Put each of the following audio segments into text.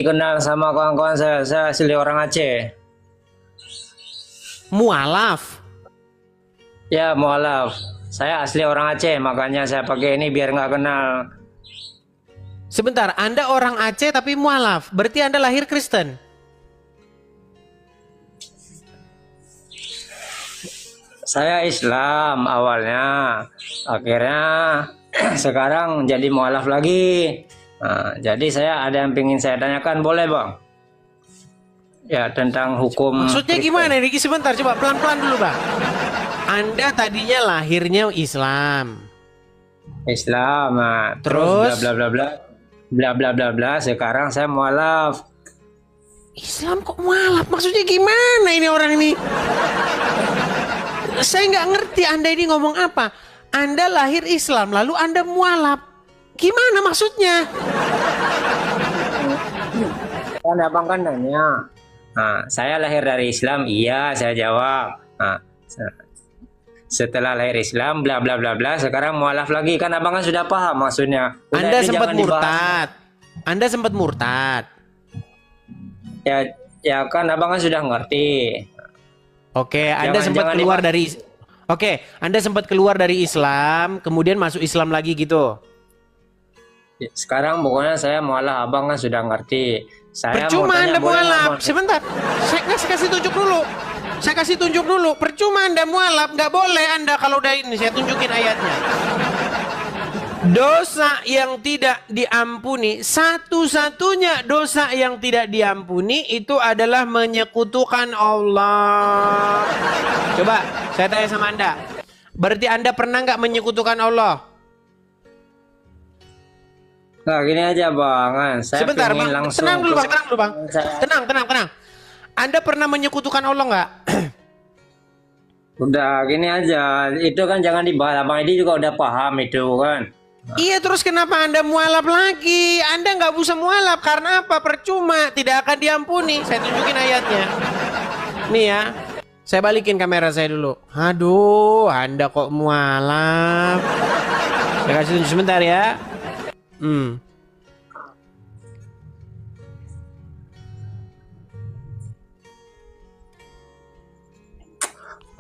kenal sama kawan-kawan saya asli orang Aceh. Mualaf. Ya, mualaf. Saya asli orang Aceh, makanya saya pakai ini biar nggak kenal. Sebentar, Anda orang Aceh tapi mualaf. Berarti Anda lahir Kristen. Saya Islam awalnya, akhirnya sekarang jadi mualaf lagi. Nah, jadi saya ada yang ingin saya tanyakan, boleh bang? Ya, tentang hukum. Maksudnya Kristen. gimana Riki? Sebentar, coba pelan-pelan dulu bang. Anda tadinya lahirnya Islam. Islam, nah, Terus? bla bla bla bla bla bla bla bla. Sekarang saya mualaf. Islam kok mualaf? Maksudnya gimana ini orang ini? Saya nggak ngerti Anda ini ngomong apa. Anda lahir Islam, lalu Anda mualaf. Gimana maksudnya? Kan abang kan nanya. Nah, saya lahir dari Islam, iya saya jawab. Nah, setelah lahir Islam, bla bla bla bla. Sekarang mualaf lagi, kan abang kan sudah paham maksudnya. Udah, Anda itu sempat jangan dibahas. murtad. Anda sempat murtad. Ya kan abang kan sudah ngerti. Oke, Anda sempat keluar dari Oke, Anda sempat keluar dari Islam, kemudian masuk Islam lagi gitu. Sekarang pokoknya saya mualaf, abang kan sudah ngerti. Saya Percuma mau tanya, Anda boleh nggak, mualaf. Bang? Sebentar, saya kasih tunjuk dulu. Saya kasih tunjuk dulu. Percuma Anda mualaf, nggak boleh Anda kalau udah ini. Saya tunjukin ayatnya. Dosa yang tidak diampuni, satu-satunya dosa yang tidak diampuni itu adalah menyekutukan Allah. Coba saya tanya sama Anda. Berarti Anda pernah nggak menyekutukan Allah? Nah, gini aja bang, kan. Saya Sebentar pengen bang, langsung tenang dulu bang, ke- tenang dulu bang. Tenang. Anda pernah menyekutukan Allah nggak? Udah gini aja, itu kan jangan dibahas. Abang ini juga udah paham itu kan. Iya, terus kenapa Anda mualaf lagi? Anda nggak usah mualaf karena apa? Percuma, tidak akan diampuni. Saya tunjukin ayatnya. Nih ya, saya balikin kamera saya dulu. Aduh, Anda kok mualaf? Saya kasih tunjuk sebentar ya.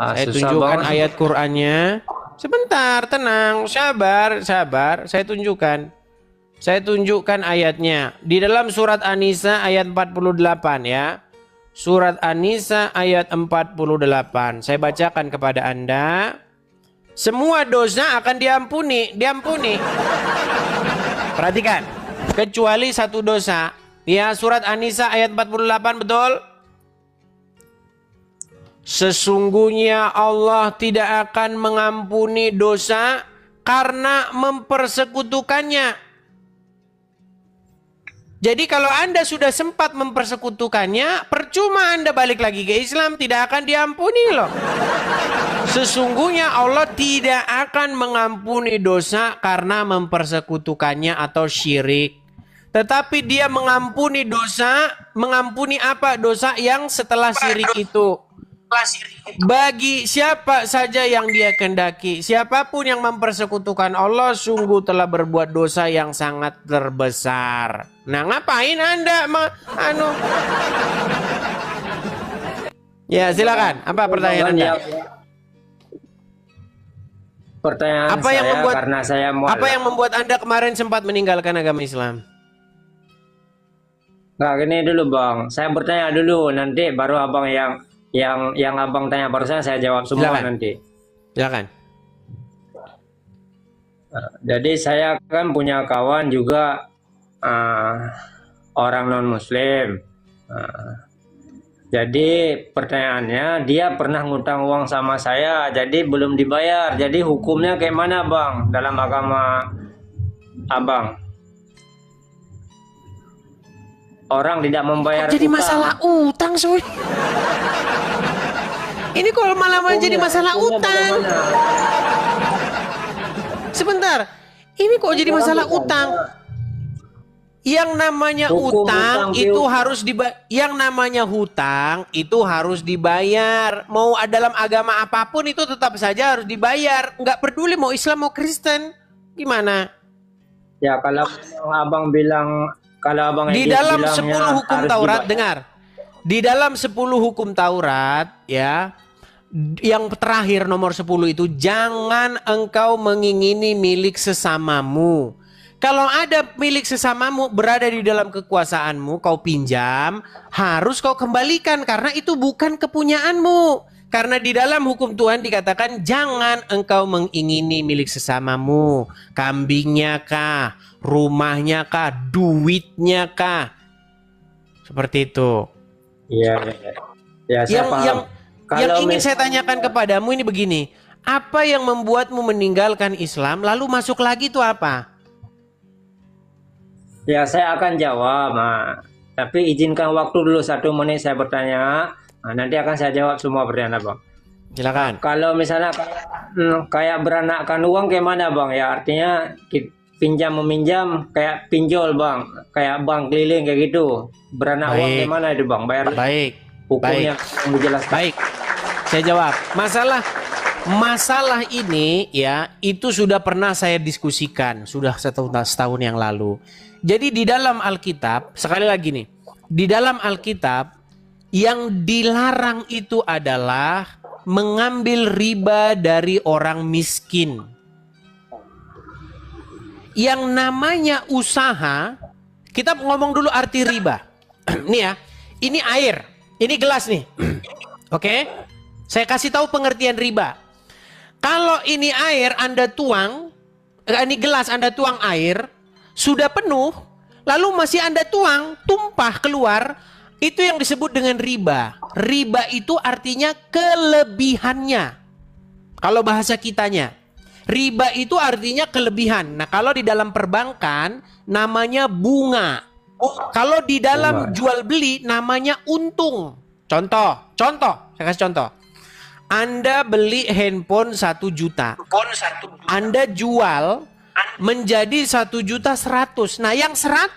Saya Susah tunjukkan banget. ayat Qur'annya. Sebentar, tenang, sabar. Saya tunjukkan. Saya tunjukkan ayatnya. Di dalam surat An-Nisa ayat 48 ya. Surat An-Nisa ayat 48. Saya bacakan kepada Anda. Semua dosa akan diampuni. Perhatikan. Kecuali satu dosa. Ya, surat An-Nisa ayat 48, betul? Sesungguhnya Allah tidak akan mengampuni dosa karena mempersekutukannya. Jadi kalau Anda sudah sempat mempersekutukannya, percuma Anda balik lagi ke Islam, tidak akan diampuni loh. Sesungguhnya Allah tidak akan mengampuni dosa karena mempersekutukannya atau syirik. Tetapi dia mengampuni dosa, mengampuni apa? Dosa yang setelah syirik itu. Bagi siapa saja yang dia kehendaki, siapapun yang mempersekutukan Allah sungguh telah berbuat dosa yang sangat terbesar. Nah, ngapain Anda Ya, silakan. Apa pertanyaan Anda? Pertanyaan Apa yang saya membuat karena saya mualaf. Apa yang membuat Anda kemarin sempat meninggalkan agama Islam? Nggak, gini dulu bang, saya bertanya dulu, nanti baru abang yang abang tanya barusan saya jawab semua. Silakan. Nanti. Silakan. Jadi saya kan punya kawan juga orang non Muslim. Jadi pertanyaannya, dia pernah ngutang uang sama saya, jadi belum dibayar. Jadi hukumnya kayak mana bang dalam agama abang? Orang tidak membayar Jadi utang. masalah utang, Soy. Ini kalau malah jadi masalah Hukumnya utang. bagaimana? Sebentar. Ini kok jadi masalah utang? Yang namanya Hukum utang utang itu piutang. harus yang namanya hutang itu harus dibayar. Mau dalam agama apapun itu tetap saja harus dibayar. Nggak peduli mau Islam mau Kristen. Gimana? Ya kalau abang bilang kalau Abang Di Edi dalam bilangnya 10 hukum harus Taurat, dibayar. dengar. Di dalam 10 hukum Taurat, ya, yang terakhir nomor 10 itu, jangan engkau mengingini milik sesamamu. Kalau ada milik sesamamu berada di dalam kekuasaanmu, kau pinjam, harus kau kembalikan karena itu bukan kepunyaanmu. Karena di dalam hukum Tuhan dikatakan jangan engkau mengingini milik sesamamu. Kambingnya kah, rumahnya kah, duitnya kah. Seperti itu. Iya, iya. Ya, saya paham. Yang Kalau ingin mis- saya tanyakan kepadamu ini begini. Apa yang membuatmu meninggalkan Islam lalu masuk lagi itu apa? Ya, saya akan jawab. Nah, tapi izinkan waktu dulu 1 menit saya bertanya. Nah, nanti akan saya jawab semua pertanyaan Abang. Silakan. Kalau misalnya kayak beranakkan uang kayak mana Bang? Ya artinya pinjam meminjam kayak pinjol Bang, kayak bank keliling kayak gitu. Beranak uang Baik. kayak mana itu Bang? Bayar Baik. hukumnya yang dijelaskan. Baik. Saya jawab. Masalah ini ya itu sudah pernah saya diskusikan sudah setahun yang lalu. Jadi di dalam Alkitab, sekali lagi nih, di dalam Alkitab yang dilarang itu adalah mengambil riba dari orang miskin. Yang namanya usaha, kita ngomong dulu arti riba. Nih ya, ini air, ini gelas nih. Oke? Saya kasih tahu pengertian riba. Kalau ini air Anda tuang, ini gelas Anda tuang air, sudah penuh, lalu masih Anda tuang, tumpah keluar, itu yang disebut dengan riba. Riba itu artinya kelebihannya. Kalau bahasa kitanya, riba itu artinya kelebihan. Nah, kalau di dalam perbankan namanya bunga. Kalau di dalam jual beli namanya untung. Contoh, saya kasih contoh. Anda beli handphone 1 juta. Anda jual menjadi 1.100.000. Nah, yang 100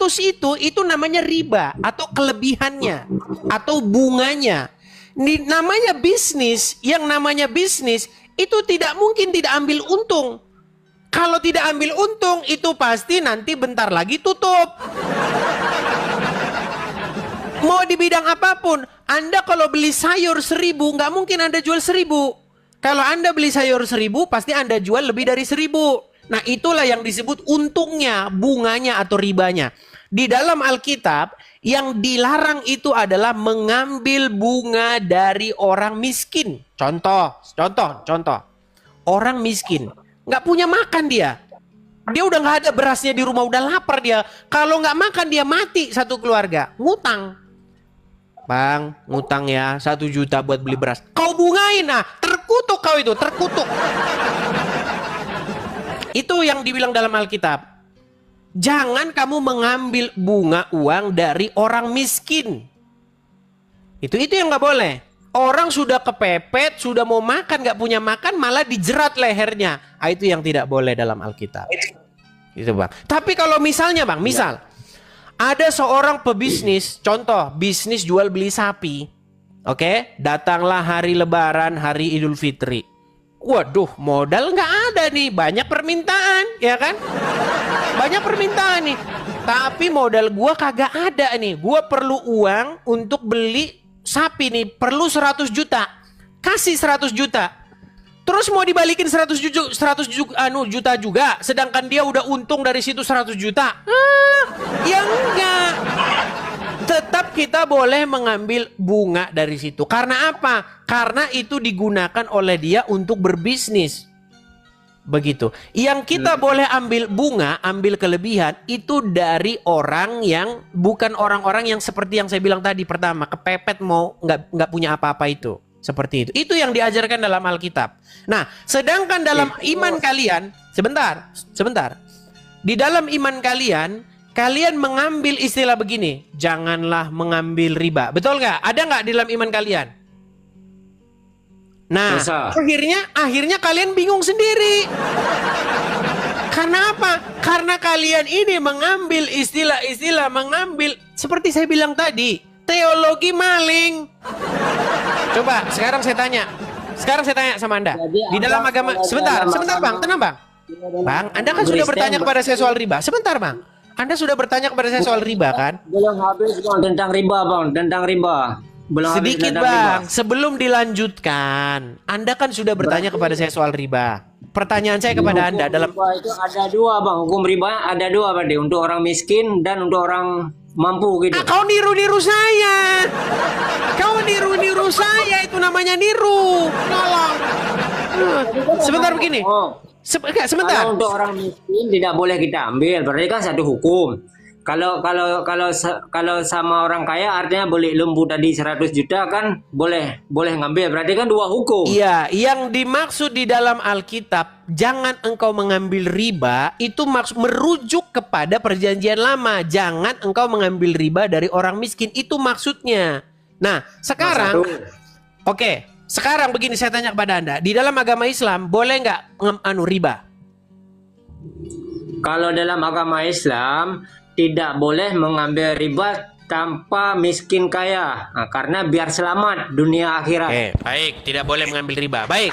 itu namanya riba atau kelebihannya atau bunganya. Namanya bisnis, yang namanya bisnis itu tidak mungkin tidak ambil untung. Kalau tidak ambil untung itu pasti nanti bentar lagi tutup. Mau di bidang apapun, Anda kalau beli sayur 1.000, nggak mungkin Anda jual 1.000. Kalau Anda beli sayur 1.000, pasti Anda jual lebih dari 1.000. Nah, itulah yang disebut untungnya, bunganya atau ribanya. Di dalam Alkitab, yang dilarang itu adalah mengambil bunga dari orang miskin. Contoh. Orang miskin, nggak punya makan dia. Dia udah nggak ada berasnya di rumah, udah lapar dia. Kalau nggak makan dia mati satu keluarga. Ngutang. Bang, ngutang ya 1 juta buat beli beras. Kau bungain, nah terkutuk kau itu, terkutuk. Itu yang dibilang dalam Alkitab. Jangan kamu mengambil bunga uang dari orang miskin. Itu yang nggak boleh. Orang sudah kepepet, sudah mau makan, nggak punya makan, malah dijerat lehernya. Itu yang tidak boleh dalam Alkitab. Itu Bang. Tapi kalau misalnya Bang, ada seorang pebisnis, contoh bisnis jual beli sapi. Oke, datanglah hari Lebaran, hari Idul Fitri. Waduh, modal nggak ada nih, banyak permintaan, ya kan? Banyak permintaan nih. Tapi modal gua kagak ada nih. Gua perlu uang untuk beli sapi nih, perlu 100 juta. Kasih 100 juta. Terus mau dibalikin 100 juta juga, sedangkan dia udah untung dari situ 100 juta. Ya enggak. Tetap kita boleh mengambil bunga dari situ. Karena apa? Karena itu digunakan oleh dia untuk berbisnis. Begitu. Yang kita boleh ambil bunga, ambil kelebihan itu dari orang yang bukan orang-orang yang seperti yang saya bilang tadi pertama, kepepet mau nggak punya apa-apa itu. Seperti itu. Itu yang diajarkan dalam Alkitab. Nah, sedangkan dalam iman kalian, sebentar. Di dalam iman kalian, kalian mengambil istilah begini, janganlah mengambil riba. Betul nggak? Ada nggak di dalam iman kalian? Nah, akhirnya kalian bingung sendiri. Karena apa? Karena kalian ini mengambil istilah-istilah, mengambil seperti saya bilang tadi, teologi maling. Coba sekarang saya tanya sama Anda. Di dalam agama, sebentar Bang, tenang Bang. Bang, Anda kan sudah bertanya kepada saya soal riba. Sebentar Bang. Anda sudah bertanya kepada saya soal riba kan? Belum habis bang tentang riba bang, tentang riba. Belum habis Sedikit tentang bang, riba. sebelum dilanjutkan, Anda kan sudah bertanya kepada saya soal riba. Pertanyaan saya kepada Anda dalam Riba itu ada dua bang, hukum riba ada dua berarti, untuk orang miskin dan untuk orang mampu gitu. kau niru-niru saya. Kau niru-niru saya, itu namanya niru. Tolong. Sebentar begini. Oh. Sebentar. Kalau untuk orang miskin tidak boleh kita ambil, berarti kan satu hukum. Kalau sama orang kaya artinya boleh lembu tadi 100 juta kan boleh ngambil, berarti kan dua hukum. Iya, yang dimaksud di dalam Alkitab, jangan engkau mengambil riba, itu merujuk kepada perjanjian lama. Jangan engkau mengambil riba dari orang miskin, itu maksudnya. Nah, sekarang, oke, sekarang begini saya tanya kepada Anda, di dalam agama Islam boleh nggak riba? Kalau dalam agama Islam tidak boleh mengambil riba tanpa miskin kaya. Nah, karena biar selamat dunia akhirat. Oke, baik, tidak boleh mengambil riba. Baik.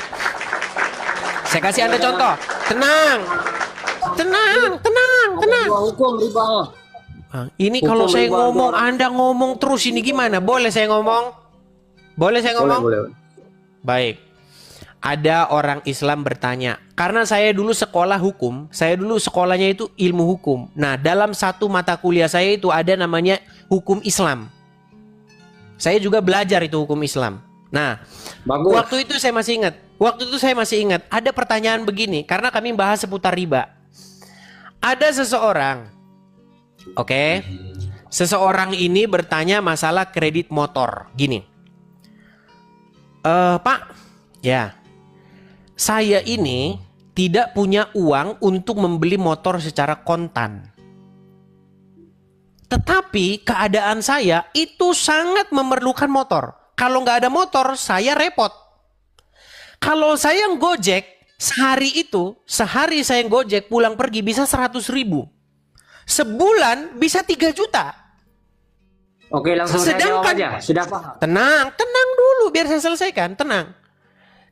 Saya kasih Anda contoh. Tenang. Dua hukum riba. Ini Hukum kalau saya riba, ngomong, Anda ngomong terus ini gimana? Boleh saya ngomong? Boleh saya ngomong? Boleh. Baik. Ada orang Islam bertanya, karena saya dulu sekolah hukum, saya dulu sekolahnya itu ilmu hukum. Nah, dalam satu mata kuliah saya itu ada namanya hukum Islam. Saya juga belajar itu hukum Islam. Nah, Bagus. waktu itu saya masih ingat, ada pertanyaan begini, karena kami bahas seputar riba. Ada seseorang, oke, seseorang ini bertanya masalah kredit motor, gini. Pak, ya, saya ini tidak punya uang untuk membeli motor secara kontan. Tetapi keadaan saya itu sangat memerlukan motor. Kalau nggak ada motor, saya repot. Kalau saya Gojek, sehari saya Gojek pulang pergi bisa 100.000. Sebulan bisa 3 juta. Oke, langsung saya jawab Sedangkan- aja. Sudah paham. Tenang dulu biar saya selesaikan, tenang.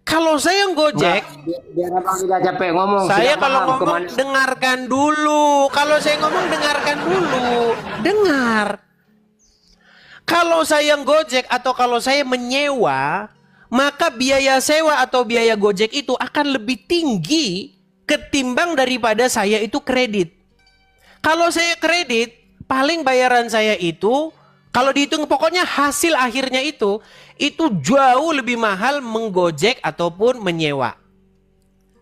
Kalau saya Gojek, Biar abang tidak capek ngomong. saya sudah kalau paham ngomong kemana. dengarkan dulu. Kalau saya ngomong dengarkan dulu. Dengar. Kalau saya Gojek atau kalau saya menyewa, maka biaya sewa atau biaya Gojek itu akan lebih tinggi ketimbang daripada saya itu kredit. Kalau saya kredit, paling bayaran saya itu, kalau dihitung pokoknya hasil akhirnya itu jauh lebih mahal menggojek ataupun menyewa.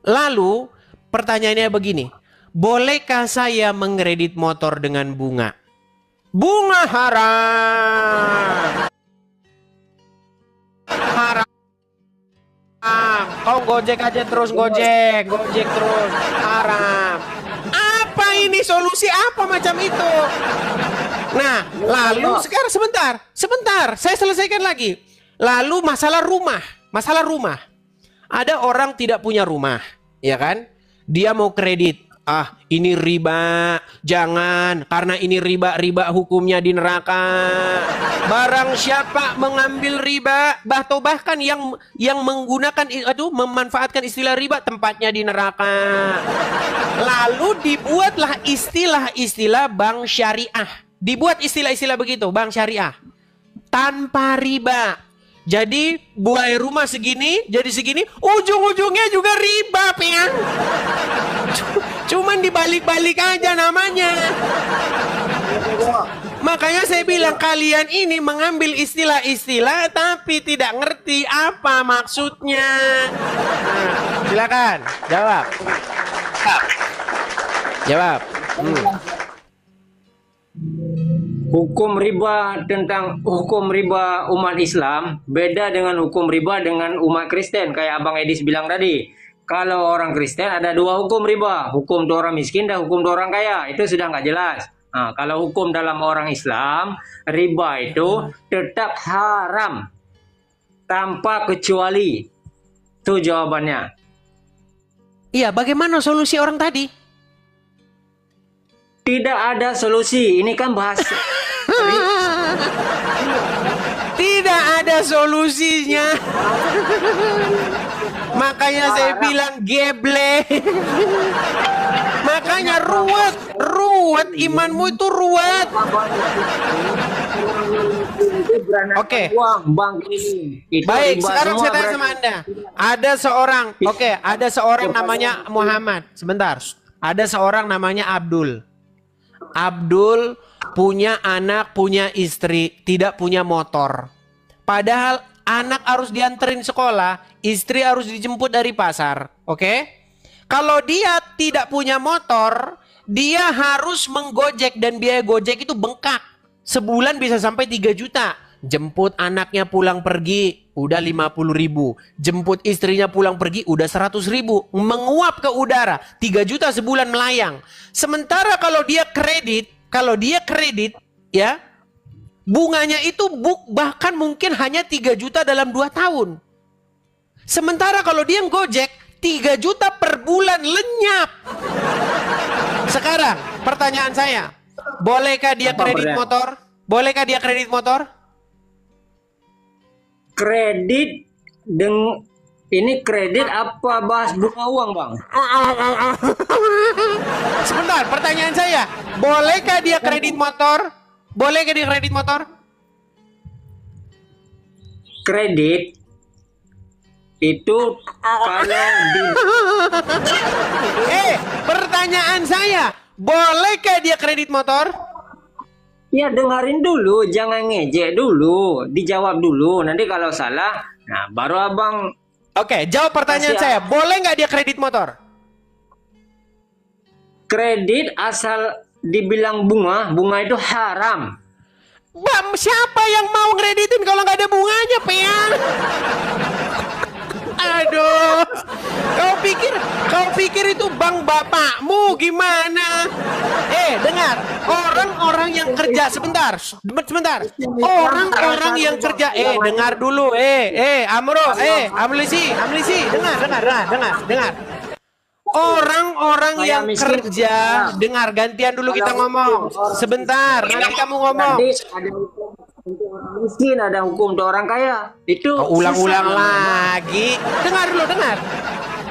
Lalu pertanyaannya begini, bolehkah saya mengkredit motor dengan bunga? Bunga haram. Haram. Kau gojek aja terus, gojek terus, haram. Apa ini solusi apa macam itu? Nah, lalu sekarang sebentar, saya selesaikan lagi. Lalu masalah rumah. Ada orang tidak punya rumah, ya kan? Dia mau kredit. Ah, ini riba. Jangan, karena ini riba hukumnya di neraka. Barang siapa mengambil riba, atau bahkan yang menggunakan memanfaatkan istilah riba, tempatnya di neraka. Lalu dibuatlah istilah-istilah bank syariah. Dibuat istilah-istilah begitu, bank syariah. Tanpa riba. Jadi buai rumah segini, jadi segini, ujung-ujungnya juga riba, piang. Cuman dibalik-balik aja namanya. Makanya saya bilang kalian ini mengambil istilah-istilah tapi tidak ngerti apa maksudnya. Nah, silakan jawab. Jawab. Hukum riba umat Islam beda dengan hukum riba dengan umat Kristen. Kayak Abang Edis bilang tadi, kalau orang Kristen ada dua hukum riba, hukum untuk orang miskin dan hukum untuk orang kaya. Itu sudah nggak jelas. Nah, kalau hukum dalam orang Islam, riba itu tetap haram tanpa kecuali. Itu jawabannya. Iya, bagaimana solusi orang tadi? Tidak ada solusi. Ini kan bahas. Tidak ada solusinya. Makanya saya bilang geble. Makanya Makanya ruwet imanmu itu ruwet. Oke. Bank ini. Itu Baik, riba sekarang semua saya tanya berarti. sama Anda. Ada seorang namanya Muhammad. Sebentar. Ada seorang namanya Abdul. Abdul punya anak, punya istri, tidak punya motor. Padahal anak harus dianterin sekolah, istri harus dijemput dari pasar. Oke? Kalau dia tidak punya motor, dia harus menggojek dan biaya gojek itu bengkak. Sebulan bisa sampai 3 juta. Jemput anaknya pulang pergi, udah 50.000. Jemput istrinya pulang pergi, udah 100.000. Menguap ke udara, 3 juta sebulan melayang. Sementara kalau dia kredit, ya, bunganya itu bahkan mungkin hanya 3 juta dalam 2 tahun. Sementara kalau dia Gojek, 3 juta per bulan lenyap. Sekarang pertanyaan saya, bolehkah dia kredit motor? Bolehkah dia kredit motor? Kredit ini kredit apa bahas bunga uang, Bang? Sebentar, pertanyaan saya, bolehkah dia kredit motor? Bolehkah dia kredit motor? Kredit itu kalau di Pertanyaan saya, bolehkah dia kredit motor? ya dengerin dulu, jangan ngejek dulu, dijawab dulu. Nanti kalau salah, nah baru abang. Oke, jawab pertanyaan saya, boleh nggak dia kredit motor? Kredit asal dibilang bunga itu haram. Bang, siapa yang mau ngreditin kalau nggak ada bunganya, Peang? Aduh, kau pikir itu bank bapakmu gimana? Dengar, orang-orang yang kerja sebentar. Orang-orang yang kerja, dengar dulu, Amro, Amlisi, dengar. Orang-orang yang kerja, dengar, gantian dulu kita ngomong. Sebentar, nanti kamu ngomong. Nanti ada hukum untuk orang miskin, ada hukum untuk orang kaya. Itu Ulang-ulang susah. lagi. Dengar dulu, dengar.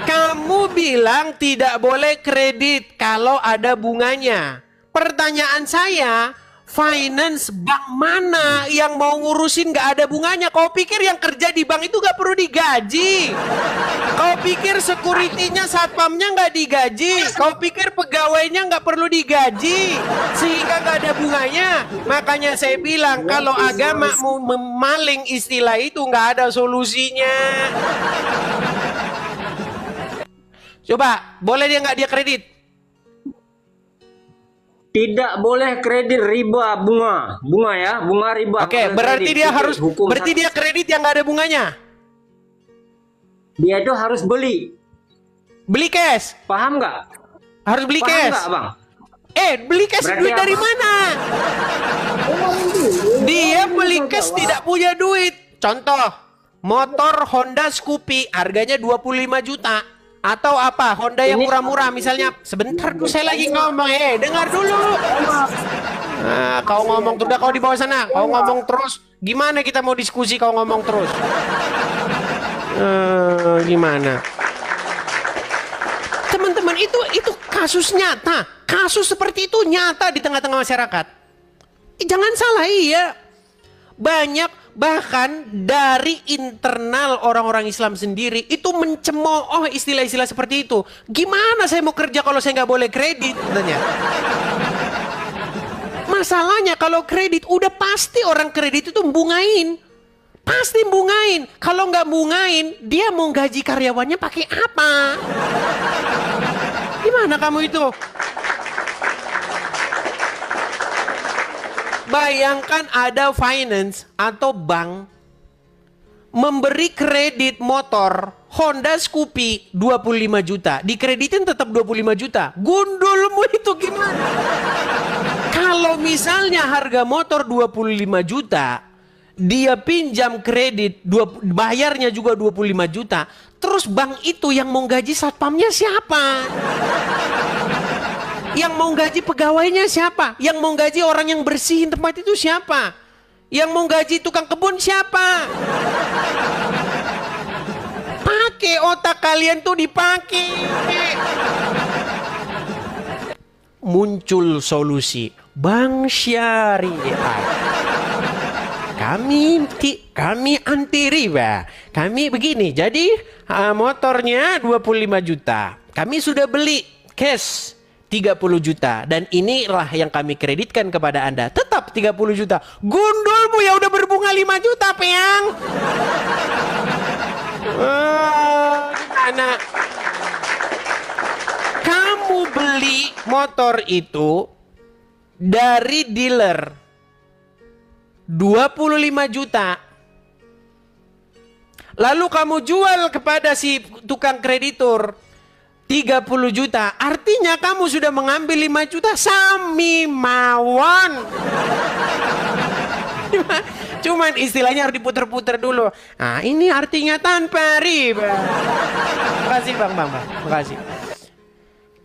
Kamu bilang tidak boleh kredit kalau ada bunganya. Pertanyaan saya, finance bank mana yang mau ngurusin gak ada bunganya? Kau pikir yang kerja di bank itu gak perlu digaji? Kau pikir security-nya, satpamnya gak digaji? Kau pikir pegawainya gak perlu digaji? Sehingga gak ada bunganya. Makanya saya bilang, kalau agama mau memaling istilah itu gak ada solusinya. Coba, boleh dia nggak dia kredit? Tidak boleh kredit riba bunga ya, bunga riba. Oke, berarti dia harus, berarti dia kredit yang nggak ada bunganya. Dia itu harus beli cash. Paham nggak? Harus beli Paham cash. nggak, Bang? Beli cash. Berarti Duit apa? dari mana? Dia beli cash tidak punya duit. Contoh, motor Honda Scoopy harganya 25 juta. Atau apa, Honda yang murah-murah misalnya. Sebentar dulu, saya lagi ngomong. Dengar dulu. Nah, kau ngomong terus, udah kau di bawah sana. Kau ngomong terus. Gimana kita mau diskusi kau ngomong terus? Gimana? Teman-teman, itu kasus nyata. Kasus seperti itu nyata di tengah-tengah masyarakat. Jangan salah, iya. Banyak, bahkan dari internal orang-orang Islam sendiri itu mencemooh istilah-istilah seperti itu. Gimana saya mau kerja kalau saya nggak boleh kredit? Katanya. Masalahnya kalau kredit udah pasti orang kredit itu bungain. Pasti bungain. Kalau nggak bungain, dia mau gaji karyawannya pakai apa? Gimana kamu itu? Bayangkan ada finance atau bank memberi kredit motor Honda Scoopy 25 juta. Dikreditin tetap 25 juta. Gundulmu itu gimana? Kalau misalnya harga motor 25 juta, dia pinjam kredit, bayarnya juga 25 juta. Terus bank itu yang mau gaji satpamnya siapa? Yang mau gaji pegawainya siapa? Yang mau gaji orang yang bersihin tempat itu siapa? Yang mau gaji tukang kebun siapa? Pakai otak kalian tuh dipakai. muncul solusi. Bank syariah. Kami anti riba. Kami begini, jadi motornya 25 juta. Kami sudah beli cash 30 juta. Dan inilah yang kami kreditkan kepada Anda. Tetap 30 juta. Gundulmu ya udah berbunga 5 juta, Peang. Gimana? Kamu beli motor itu dari dealer 25 juta. Lalu kamu jual kepada si tukang kreditur 30 juta. Artinya kamu sudah mengambil 5 juta. Sami mawon. Cuman istilahnya harus diputer-puter dulu. Nah, ini artinya tanpa riba. Makasih Bang. Makasih.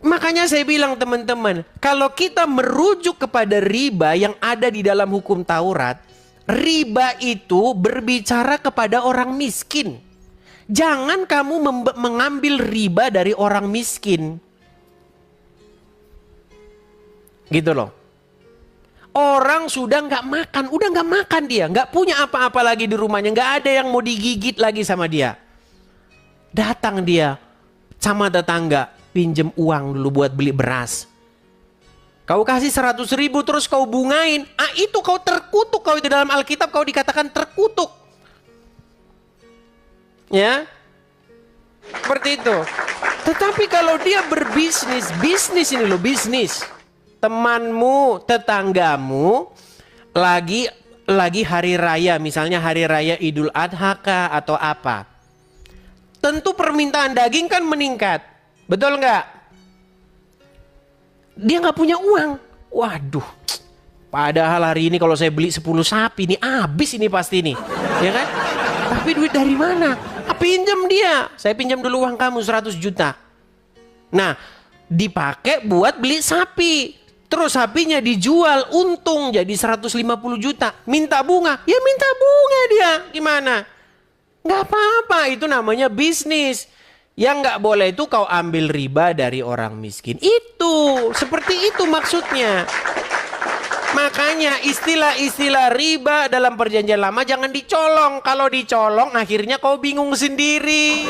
Makanya saya bilang teman-teman, kalau kita merujuk kepada riba yang ada di dalam hukum Taurat, riba itu berbicara kepada orang miskin. Jangan kamu mengambil riba dari orang miskin. Gitu loh. Orang sudah nggak makan dia, nggak punya apa-apa lagi di rumahnya, nggak ada yang mau digigit lagi sama dia. Datang dia sama tetangga, pinjem uang dulu buat beli beras. Kau kasih 100 ribu terus kau bungain. Itu kau terkutuk. Kau itu dalam Alkitab kau dikatakan terkutuk. Ya. Seperti itu. Tetapi kalau dia berbisnis. Bisnis ini loh, bisnis. Temanmu, tetanggamu lagi hari raya. Misalnya hari raya Idul Adha kah atau apa. Tentu permintaan daging kan meningkat. Betul nggak? Dia nggak punya uang. Waduh. Padahal hari ini kalau saya beli 10 sapi nih habis ini pasti nih. Ya kan? Tapi duit dari mana? Pinjam dia. Saya pinjam dulu uang kamu 100 juta. Nah, dipakai buat beli sapi. Terus sapinya dijual untung jadi 150 juta. Minta bunga. Ya minta bunga dia. Gimana? Nggak apa-apa. Itu namanya bisnis. Yang nggak boleh itu kau ambil riba dari orang miskin. Itu, seperti itu maksudnya. Makanya istilah-istilah riba dalam perjanjian lama jangan dicolong. Kalau dicolong akhirnya kau bingung sendiri.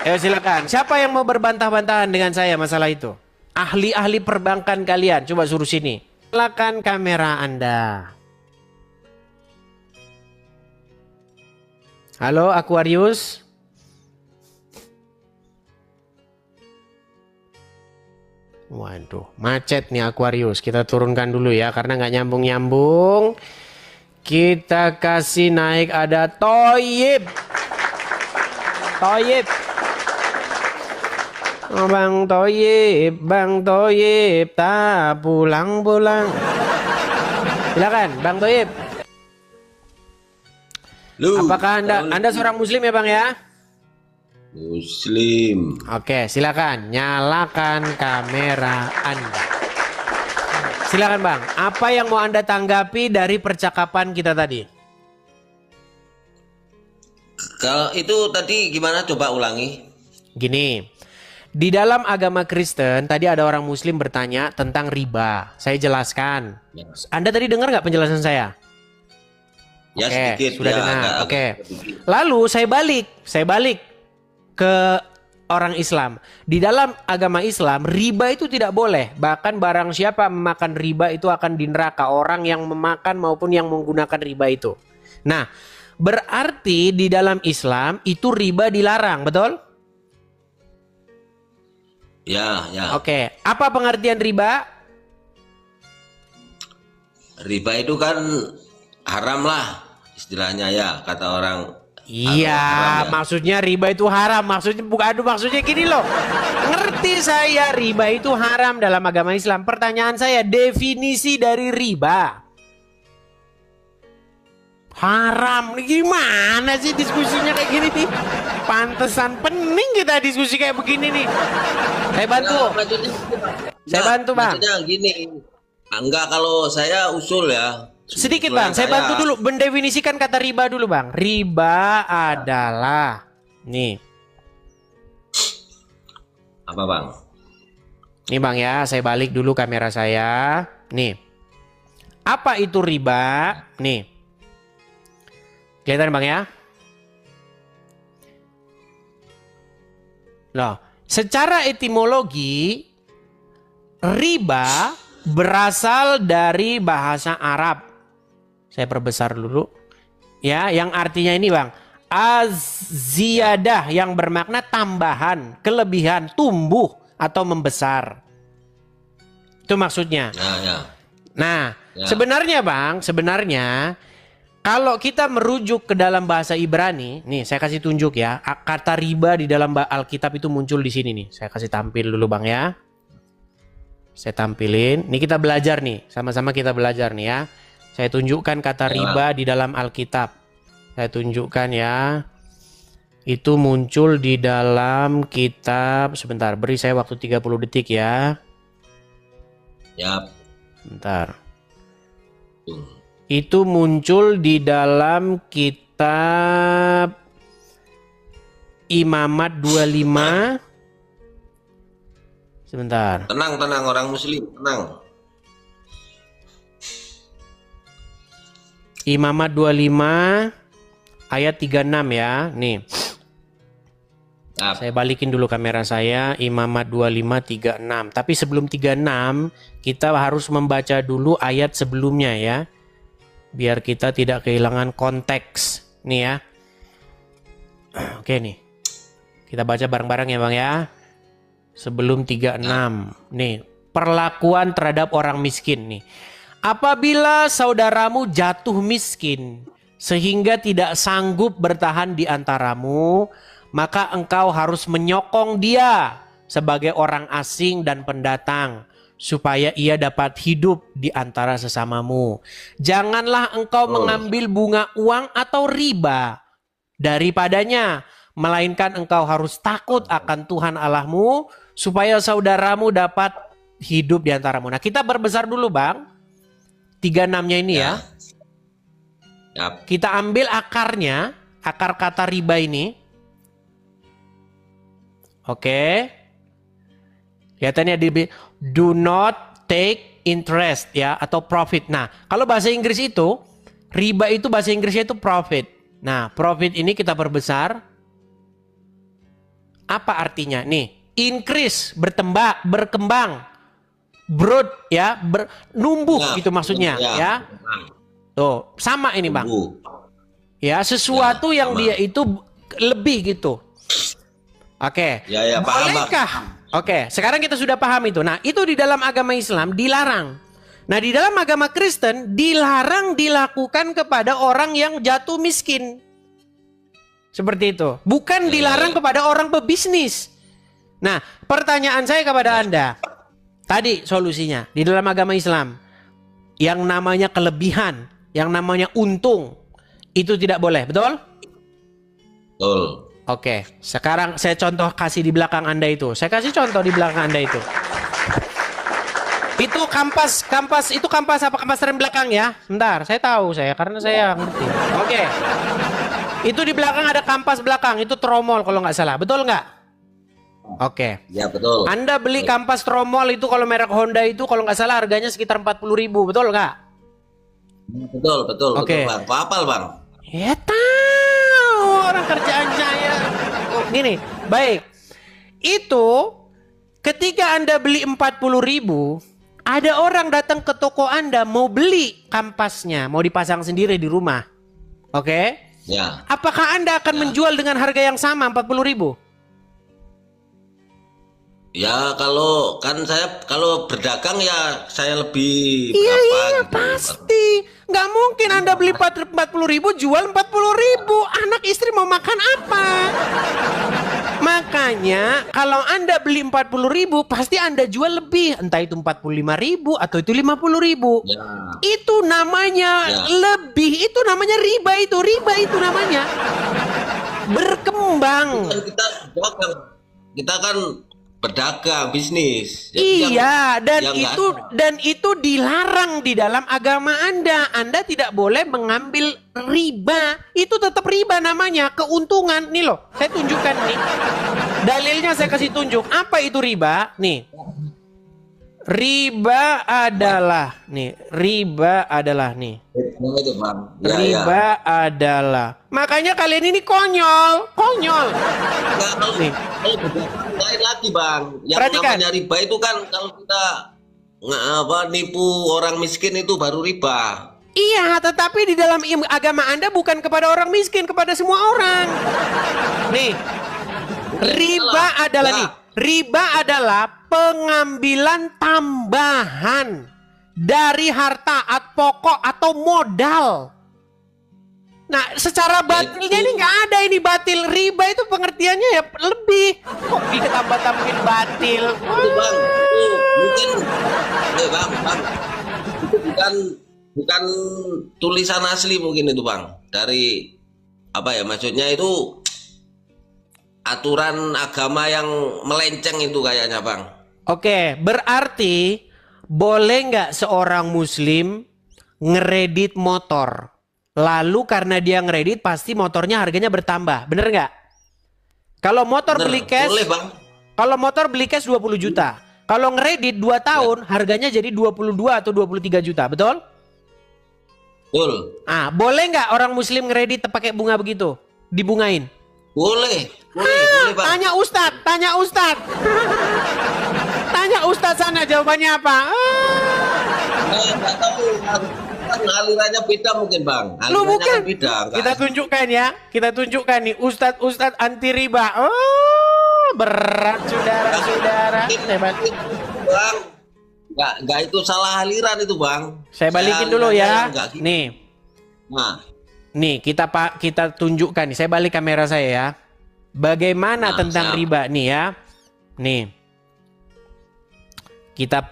Ayo silakan. Siapa yang mau berbantah-bantahan dengan saya masalah itu? Ahli-ahli perbankan kalian, coba suruh sini. Silakan kamera Anda. Halo Aquarius. Waduh, macet nih Aquarius. Kita turunkan dulu ya, karena nggak nyambung-nyambung. Kita kasih naik ada Toyib. Oh, Bang Toyib, tak pulang-pulang. Silakan, Bang Toyib. Apakah Anda seorang Muslim ya Bang ya? Muslim. Oke, silakan nyalakan kamera Anda. Silakan Bang, apa yang mau Anda tanggapi dari percakapan kita tadi? Kalau itu tadi gimana, coba ulangi. Gini, di dalam agama Kristen tadi ada orang Muslim bertanya tentang riba. Saya jelaskan. Ya. Anda tadi dengar nggak penjelasan saya? Ya, Oke, sedikit sudah ya, dengar. agak Oke. sedikit. Lalu saya balik ke orang Islam. Di dalam agama Islam, riba itu tidak boleh. Bahkan barang siapa memakan riba itu akan di neraka. Orang yang memakan maupun yang menggunakan riba itu. Nah, berarti di dalam Islam itu riba dilarang, betul? Ya. Oke. Apa pengertian riba? Riba itu kan haram lah istilahnya ya, kata orang. Iya, haram ya. maksudnya riba itu haram. Maksudnya gini loh. Ngerti saya riba itu haram dalam agama Islam. Pertanyaan saya, definisi dari riba. Haram. Gimana sih diskusinya kayak gini nih? Pantesan pening kita diskusi kayak begini nih. Saya bantu. Saya bantu Bang. Maksudnya gini. Enggak, kalau saya usul ya. Sedikit Bang, saya bantu dulu mendefinisikan kata riba dulu Bang. Riba adalah, nih, Apa Bang? Nih Bang ya, saya balik dulu kamera saya. Nih. Apa itu riba? Nih. Kelihatan Bang ya? Loh, secara etimologi riba berasal dari bahasa Arab. Saya perbesar dulu. Ya, yang artinya ini Bang. Az-ziyadah yang bermakna tambahan, kelebihan, tumbuh atau membesar. Itu maksudnya. Ya. Nah, Ya. sebenarnya Bang, kalau kita merujuk ke dalam bahasa Ibrani, nih saya kasih tunjuk ya, kata riba di dalam Alkitab itu muncul di sini nih. Saya kasih tampil dulu Bang ya. Saya tampilin. Nih kita belajar nih, sama-sama kita belajar nih ya. Saya tunjukkan kata riba di dalam Alkitab. Saya tunjukkan ya. Itu muncul di dalam kitab. Sebentar, beri saya waktu 30 detik ya. Ya. Bentar. Itu muncul di dalam kitab Imamat 25. Sebentar. Tenang orang muslim, tenang. Imamat 25 ayat 36 ya. Nih. Ya. Saya balikin dulu kamera saya. Imamat 25 36. Tapi sebelum 36 kita harus membaca dulu ayat sebelumnya ya. Biar kita tidak kehilangan konteks. Nih ya. Oke nih. Kita baca bareng-bareng ya Bang ya. Sebelum 36. Nih, perlakuan terhadap orang miskin nih. Apabila saudaramu jatuh miskin sehingga tidak sanggup bertahan di antaramu, maka engkau harus menyokong dia sebagai orang asing dan pendatang, supaya ia dapat hidup di antara sesamamu. Janganlah engkau mengambil bunga uang atau riba daripadanya, melainkan engkau harus takut akan Tuhan Allahmu, supaya saudaramu dapat hidup di antaramu. Nah, kita berbesar dulu Bang. 36-nya ini ya. Yap. Kita ambil akarnya, akar kata riba ini. Oke. Kelihatannya di do not take interest ya, atau profit. Nah, kalau bahasa Inggris itu riba itu bahasa Inggrisnya itu profit. Nah, profit ini kita perbesar. Apa artinya? Nih, increase, berkembang, broad ya, numbuh gitu maksudnya ya. Tuh, sama ini Bang. Ya, sesuatu yang dia itu lebih gitu. Oke. Ya, paham, bolehkah? Oke, sekarang kita sudah paham itu. Nah, itu di dalam agama Islam dilarang. Nah, di dalam agama Kristen dilarang dilakukan kepada orang yang jatuh miskin. Seperti itu. Bukan dilarang kepada orang pebisnis. Nah, pertanyaan saya kepada Anda. Tadi solusinya di dalam agama Islam. Yang namanya kelebihan, yang namanya untung, itu tidak boleh, betul? Betul. Oke, sekarang saya contoh kasih di belakang Anda itu. Saya kasih contoh di belakang Anda itu. Itu kampas apa kampas rem belakang ya? Bentar, saya tahu karena saya ngerti. Oke. Itu di belakang ada kampas belakang, itu tromol kalau nggak salah. Betul nggak? Oke. Ya, betul. Anda beli kampas tromol itu kalau merek Honda itu kalau nggak salah harganya sekitar 40.000, betul nggak? Betul, Oke. Bang. Hafal, Bang. Ya tahu orang kerjaan saya. Oh, gini, baik. Itu ketika Anda beli 40.000, ada orang datang ke toko Anda mau beli kampasnya, mau dipasang sendiri di rumah. Oke? Ya. Apakah Anda akan menjual dengan harga yang sama 40.000? Ya, kalau berdagang ya saya lebih Iya, berapa gitu. pasti. Nggak mungkin Anda beli 40.000 jual 40.000. Anak istri mau makan apa? Makanya kalau Anda beli 40.000 pasti Anda jual lebih. Entah itu 45.000 atau itu 50.000. Ya. Itu namanya lebih. Itu namanya riba itu. Riba itu namanya. Berkembang. Kita kan berdagang, bisnis. Jadi iya, yang dan itu dilarang di dalam agama Anda. Anda tidak boleh mengambil riba. Itu tetap riba namanya, keuntungan. Nih loh, saya tunjukkan nih. Dalilnya saya kasih tunjuk. Apa itu riba? Nih. Riba adalah nih. Itu bang. Ya, Riba adalah. Makanya kalian ini konyol. Nah, Nih. lain lagi bang. Yang Perhatikan. namanya riba itu kan kalau kita nipu orang miskin itu baru riba. Iya, tetapi di dalam agama Anda bukan kepada orang miskin, kepada semua orang. Nih. Riba adalah pengambilan tambahan dari harta pokok atau modal. Nah, secara batilnya ini nggak ada ini batil. Riba itu pengertiannya ya lebih. Kok ditambah-tambahin batil? Itu bang, itu mungkin, bang, itu bukan tulisan asli mungkin itu bang. Dari apa ya maksudnya itu aturan agama yang melenceng itu kayaknya bang. Oke, berarti boleh nggak seorang muslim ngeredit motor? Lalu karena dia ngeredit pasti motornya harganya bertambah, bener nggak? Kalau motor beli cash, boleh bang. kalau motor beli cash 20 juta. Kalau ngeredit 2 tahun harganya jadi 22 atau 23 juta, betul? Betul. Ah, boleh nggak orang muslim ngeredit pakai bunga begitu? Dibungain? Boleh bang. Tanya Ustadz. Tanya Ustadz sana jawabannya apa? Nggak tahu kan alirannya beda mungkin bang. Lu Alirannya bukan? kan beda. Kita tunjukkan ya. Kita tunjukkan nih Ustadz anti riba. Oh, berat saudara-saudara. Hebat. Bang, nggak itu salah aliran itu bang. Saya balikin dulu ya. Gitu. Nih. Nah, Nih kita tunjukkan nih. Saya balik kamera saya ya. Bagaimana tentang riba nih ya. Nih. Kita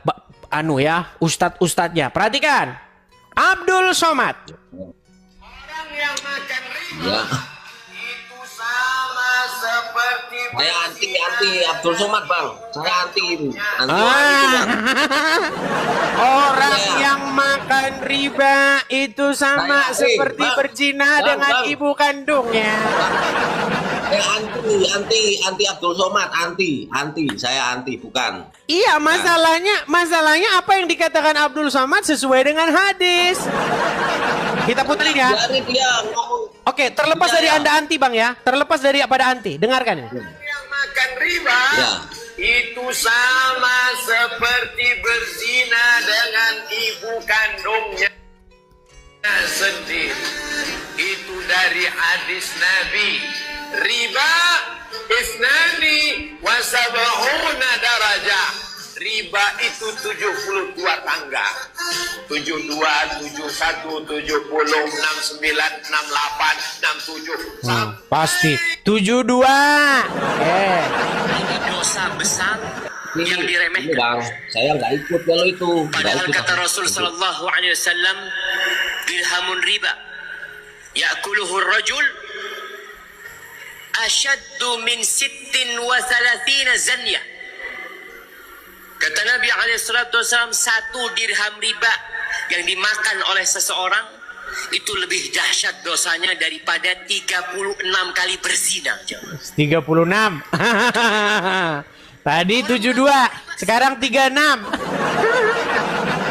ya, ustadznya. Perhatikan. Abdul Somad. Orang yang makan riba ya. itu sama seperti Saya anti Abdul Somad bang. Saya anti itu. Orang yang makan riba itu sama seperti berzina dengan ibu kandungnya. Anti Abdul Somad, anti. Saya anti, bukan. Iya, masalahnya apa yang dikatakan Abdul Somad sesuai dengan hadis. Kita puterin ya. Dia ngomong. Oke, terlepas dari Anda anti bang ya. Terlepas dari pada anti. Dengarkan ini. Yang makan riba. Ya. Itu sama seperti berzina dengan ibu kandungnya sendiri. Itu dari hadis Nabi. Riba isnani wa sab'una darajah. Riba itu 72 tangga. 72, 71, 70, 69, 68, 67. Pasti 72. Dosa besar yang Ini diremehkan. bang, saya nggak ikut kalau itu. Padahal kata Rasul sallallahu alaihi wasallam, dirhamun riba ya'kuluhu ar-rajul ashaddu min 36 zanyah. Kata Nabi alaihi salatu wasallam, 1 dirham riba yang dimakan oleh seseorang itu lebih dahsyat dosanya daripada 36 kali berzina. 36. Tadi 72, sekarang 36.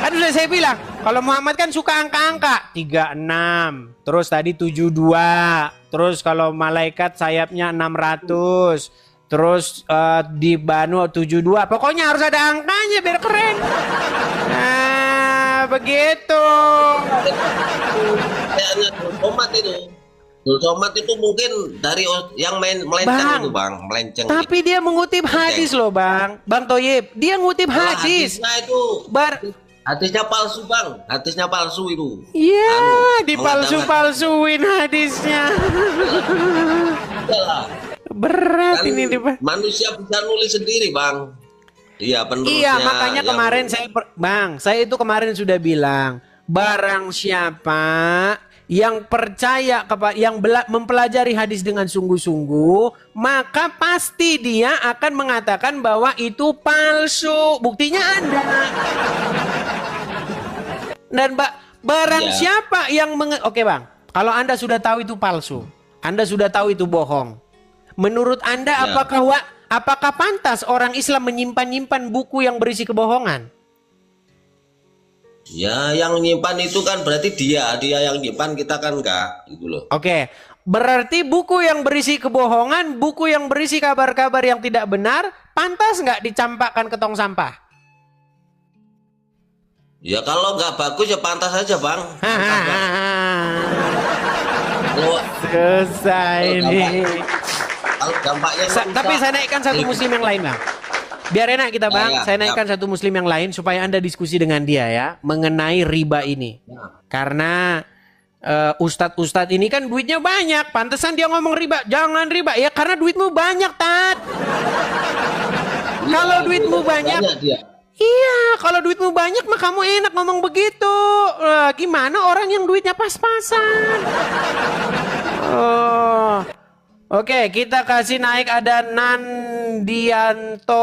Kan udah saya bilang, kalau Muhammad kan suka angka-angka. 36. Terus tadi 72. Terus kalau malaikat sayapnya 600. Terus di Banu 72. Pokoknya harus ada angkanya biar keren. Nah, begitu. Kayaknya Abdul Somad itu mungkin dari yang melenceng itu bang, melenceng. Tapi dia mengutip hadis loh bang Toyib. Dia ngutip hadis. Hadisnya itu hadisnya palsu bang, hadisnya palsu itu. Iya, dipalsu-palsuin hadisnya. Berat Kan ini Pak. manusia bisa nulis sendiri bang. Iya penerusnya. Iya, makanya kemarin saya itu kemarin sudah bilang, barang siapa yang percaya yang mempelajari hadis dengan sungguh-sungguh, maka pasti dia akan mengatakan bahwa itu palsu. Buktinya ada. Dan barang siapa yang Oke bang, kalau Anda sudah tahu itu palsu, Anda sudah tahu itu bohong, menurut Anda apakah pantas orang Islam menyimpan-nyimpan buku yang berisi kebohongan? Ya, yang nyimpan itu kan berarti dia yang nyimpan, kita kan enggak, gitu loh. Oke, berarti buku yang berisi kebohongan, buku yang berisi kabar-kabar yang tidak benar, pantas nggak dicampakkan ke tong sampah? Ya kalau nggak bagus ya pantas aja, Bang. Pantas, Bang. Kalau Selesai nih. kalau dampaknya Tapi saya naikkan satu muslim yang lain, Bang. Biar enak kita, Bang. Ya, ya, Saya naikkan satu muslim yang lain supaya Anda diskusi dengan dia ya mengenai riba ini. Karena ustadz-ustadz ini kan duitnya banyak. Pantesan dia ngomong riba. Jangan riba. Ya karena duitmu banyak, Tat. Kalau duitmu banyak, dia. iya, kalau duitmu banyak mah kamu enak ngomong begitu. Gimana orang yang duitnya pas-pasan? Oh. Oke, kita kasih naik ada Nandianto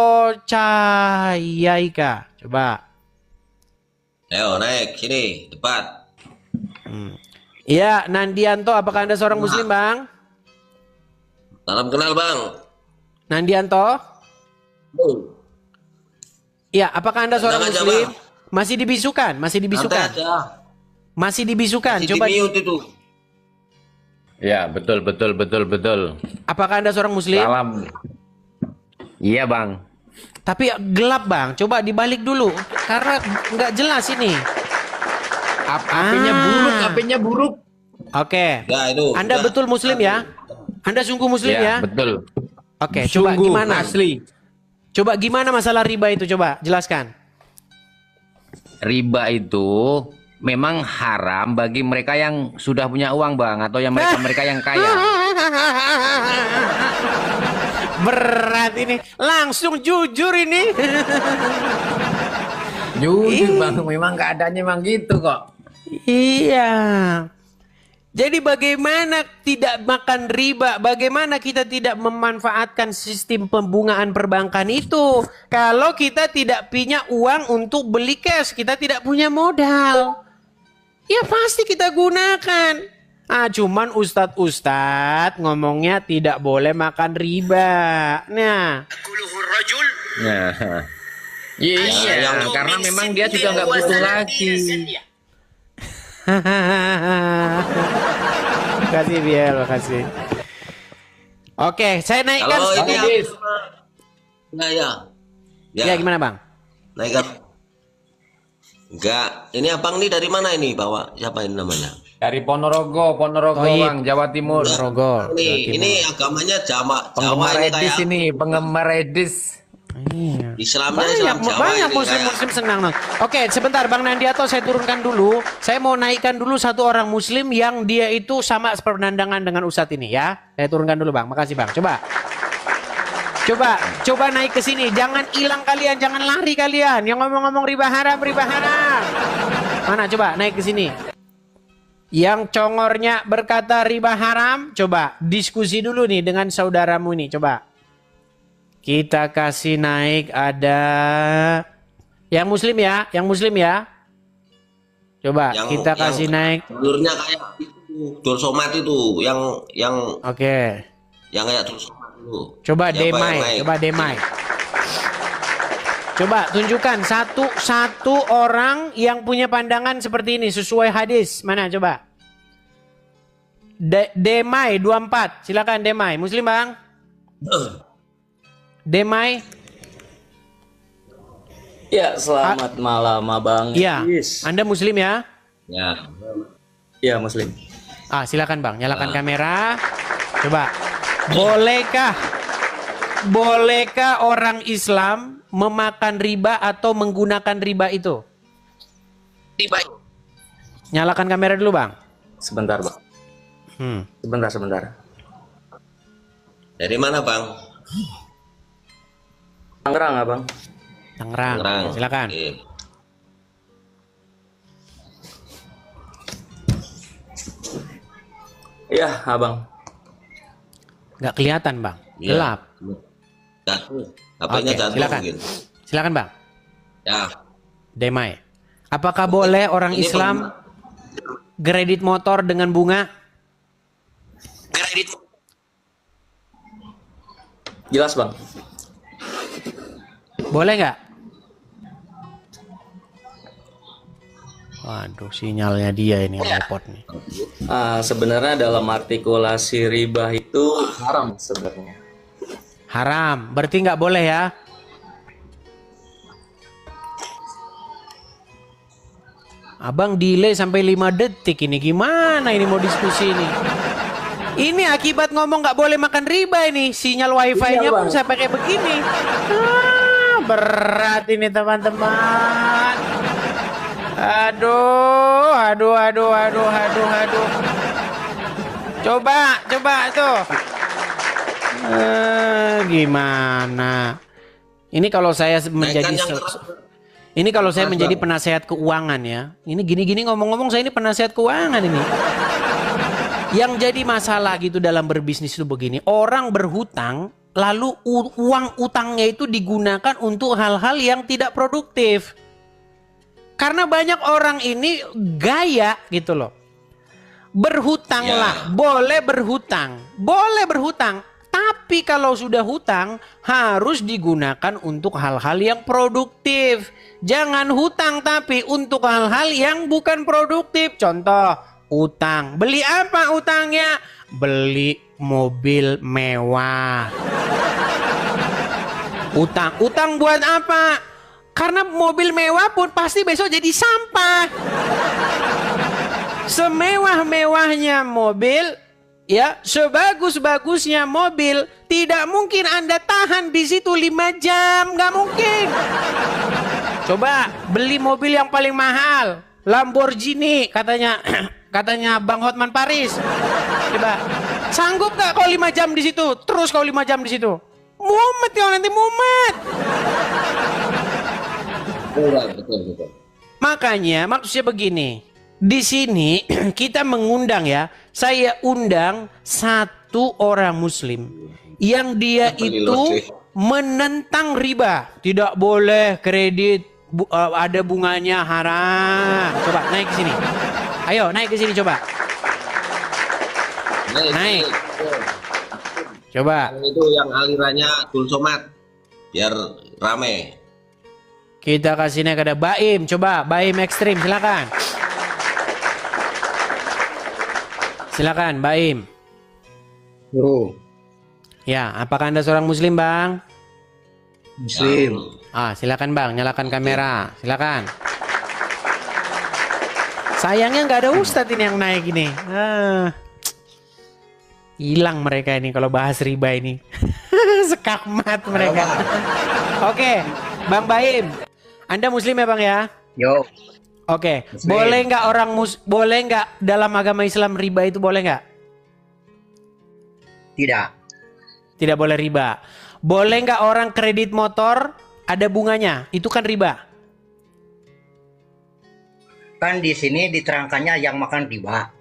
Cahayaika. Coba. Ayo naik sini depan. Iya, Nandianto, apakah Anda seorang muslim, Bang? Salam kenal, Bang. Nandianto? Iya, apakah Anda seorang Tenang aja, muslim? Bang. Masih dibisukan, masih dibisukan. Santai aja. Masih dibisukan. Masih Coba. di mute itu. Ya, betul. Apakah Anda seorang muslim? Salam. Iya, Bang. Tapi gelap, Bang. Coba dibalik dulu karena nggak jelas ini. HP-nya buruk. Oke. Ya itu. Anda udah. betul muslim ya? Anda sungguh muslim ya? Betul. Oke, coba Sungguh, gimana? asli. Coba gimana masalah riba itu? Coba jelaskan. Riba itu memang haram bagi mereka yang sudah punya uang, Bang, atau yang mereka yang kaya. Berat ini. Langsung jujur ini. Jujur, Bang, memang keadaannya memang gitu kok. Iya. Jadi bagaimana tidak makan riba? Bagaimana kita tidak memanfaatkan sistem pembungaan perbankan itu? Kalau kita tidak punya uang untuk beli cash, kita tidak punya modal. Ya pasti kita gunakan. Cuman ustadz ngomongnya tidak boleh makan riba. Nah. Kuluhur rajul. Nah. Iya, karena memang dia sudah nggak butuh lagi. Makasih Biel, makasih. Oke, saya naikkan. Kalau ini Hadis. Ya gimana Bang? Naikkan. Enggak, ini abang nih dari mana ini bawa? Siapa ini namanya? Dari Ponorogo, Toib. Bang, Jawa Timur. Rogo. Ini agamanya Jawa Penggemar ini Edis kayak ini, penggemar Edis. Iya. Islamnya Islam Jawa Banyak ini muslim senang. Oke, sebentar Bang Nandiato, saya turunkan dulu. Saya mau naikkan dulu satu orang muslim yang dia itu sama penandangan dengan Ustadz ini ya. Saya turunkan dulu Bang. Makasih Bang. Coba naik ke sini. Jangan hilang kalian, jangan lari kalian. Yang ngomong-ngomong riba haram. Mana coba naik ke sini. Yang congornya berkata riba haram, coba diskusi dulu nih dengan saudaramu nih, coba. Kita kasih naik ada yang muslim ya. Coba kita kasih naik. Dulurnya kayak itu, Dur Somad itu, yang Oke. yang kayak Dur Somad itu. Coba Siapa yang Demai, naik? Coba tunjukkan satu orang yang punya pandangan seperti ini sesuai hadis. Mana coba? Demai 24. Silakan Demai. Muslim, Bang? Demai. Ya, selamat malam Abang. Iya. Yes. Anda muslim ya? Ya. Ya, muslim. Silakan Bang, nyalakan kamera. Coba. Bolehkah orang Islam memakan riba atau menggunakan riba itu? Riba. Nyalakan kamera dulu, Bang. Sebentar, Bang. Sebentar. Dari mana, Bang? Tangerang, Abang. Tangerang. Silakan. Oke. Iya, Abang. Nggak kelihatan, Bang. Iya. Gelap. Jatuh. HP-nya Oke, jatuh silakan. mungkin. Silakan, Bang. Ya. Demai. Apakah boleh orang Ini Islam kredit motor dengan bunga? Kredit. Jelas, Bang. Boleh nggak? Waduh, sinyalnya dia ini yang repot nih. Sebenarnya dalam artikulasi riba itu haram sebenarnya. Haram, berarti nggak boleh ya? Abang delay sampai 5 detik ini, gimana ini mau diskusi ini? Ini akibat ngomong nggak boleh makan riba ini, sinyal wifi-nya pun saya pakai begini. Berat ini teman-teman. Aduh. Coba tuh. Gimana? Ini kalau saya menjadi menjadi penasehat keuangan ya. Ini gini-gini ngomong-ngomong saya ini penasehat keuangan ini. Yang jadi masalah gitu dalam berbisnis itu begini, orang berhutang lalu uang utangnya itu digunakan untuk hal-hal yang tidak produktif. Karena banyak orang ini gaya gitu loh. Berhutanglah, boleh berhutang. Tapi kalau sudah hutang harus digunakan untuk hal-hal yang produktif. Jangan hutang tapi untuk hal-hal yang bukan produktif. Contoh, utang. Beli apa utangnya? Beli mobil mewah. Utang buat apa? Karena mobil mewah pun pasti besok jadi sampah. Semewah-mewahnya mobil, ya, sebagus-bagusnya mobil, tidak mungkin Anda tahan di situ 5 jam, nggak mungkin. Coba beli mobil yang paling mahal, Lamborghini katanya Bang Hotman Paris. Coba, sanggup nggak kau 5 jam di situ? Terus kau 5 jam di situ? Mumet ya, nanti mumet. Betul. Makanya maksudnya begini. Di sini kita mengundang ya. Saya undang satu orang muslim yang dia itu menentang riba. Tidak boleh kredit ada bunganya, haram. Coba naik ke sini. Ayo naik ke sini coba. Naik. Coba. Itu yang alirannya Abdul Somad. Biar rame. Kita kasih naik ada Baim. Coba Baim ekstrim, silakan. Silakan Baim. Ya, apakah Anda seorang muslim, Bang? Muslim. Silakan Bang, nyalakan kamera. Silakan. Sayangnya nggak ada Ustadz ini yang naik ini. Hilang mereka ini kalau bahas riba ini. Sekakmat mereka. Oke, Bang Baim. Anda muslim ya Bang ya? Yo. Oke, boleh nggak boleh nggak dalam agama Islam riba itu boleh nggak? Tidak. Tidak boleh riba. Boleh nggak orang kredit motor ada bunganya? Itu kan riba. Kan di sini diterangkannya yang makan riba.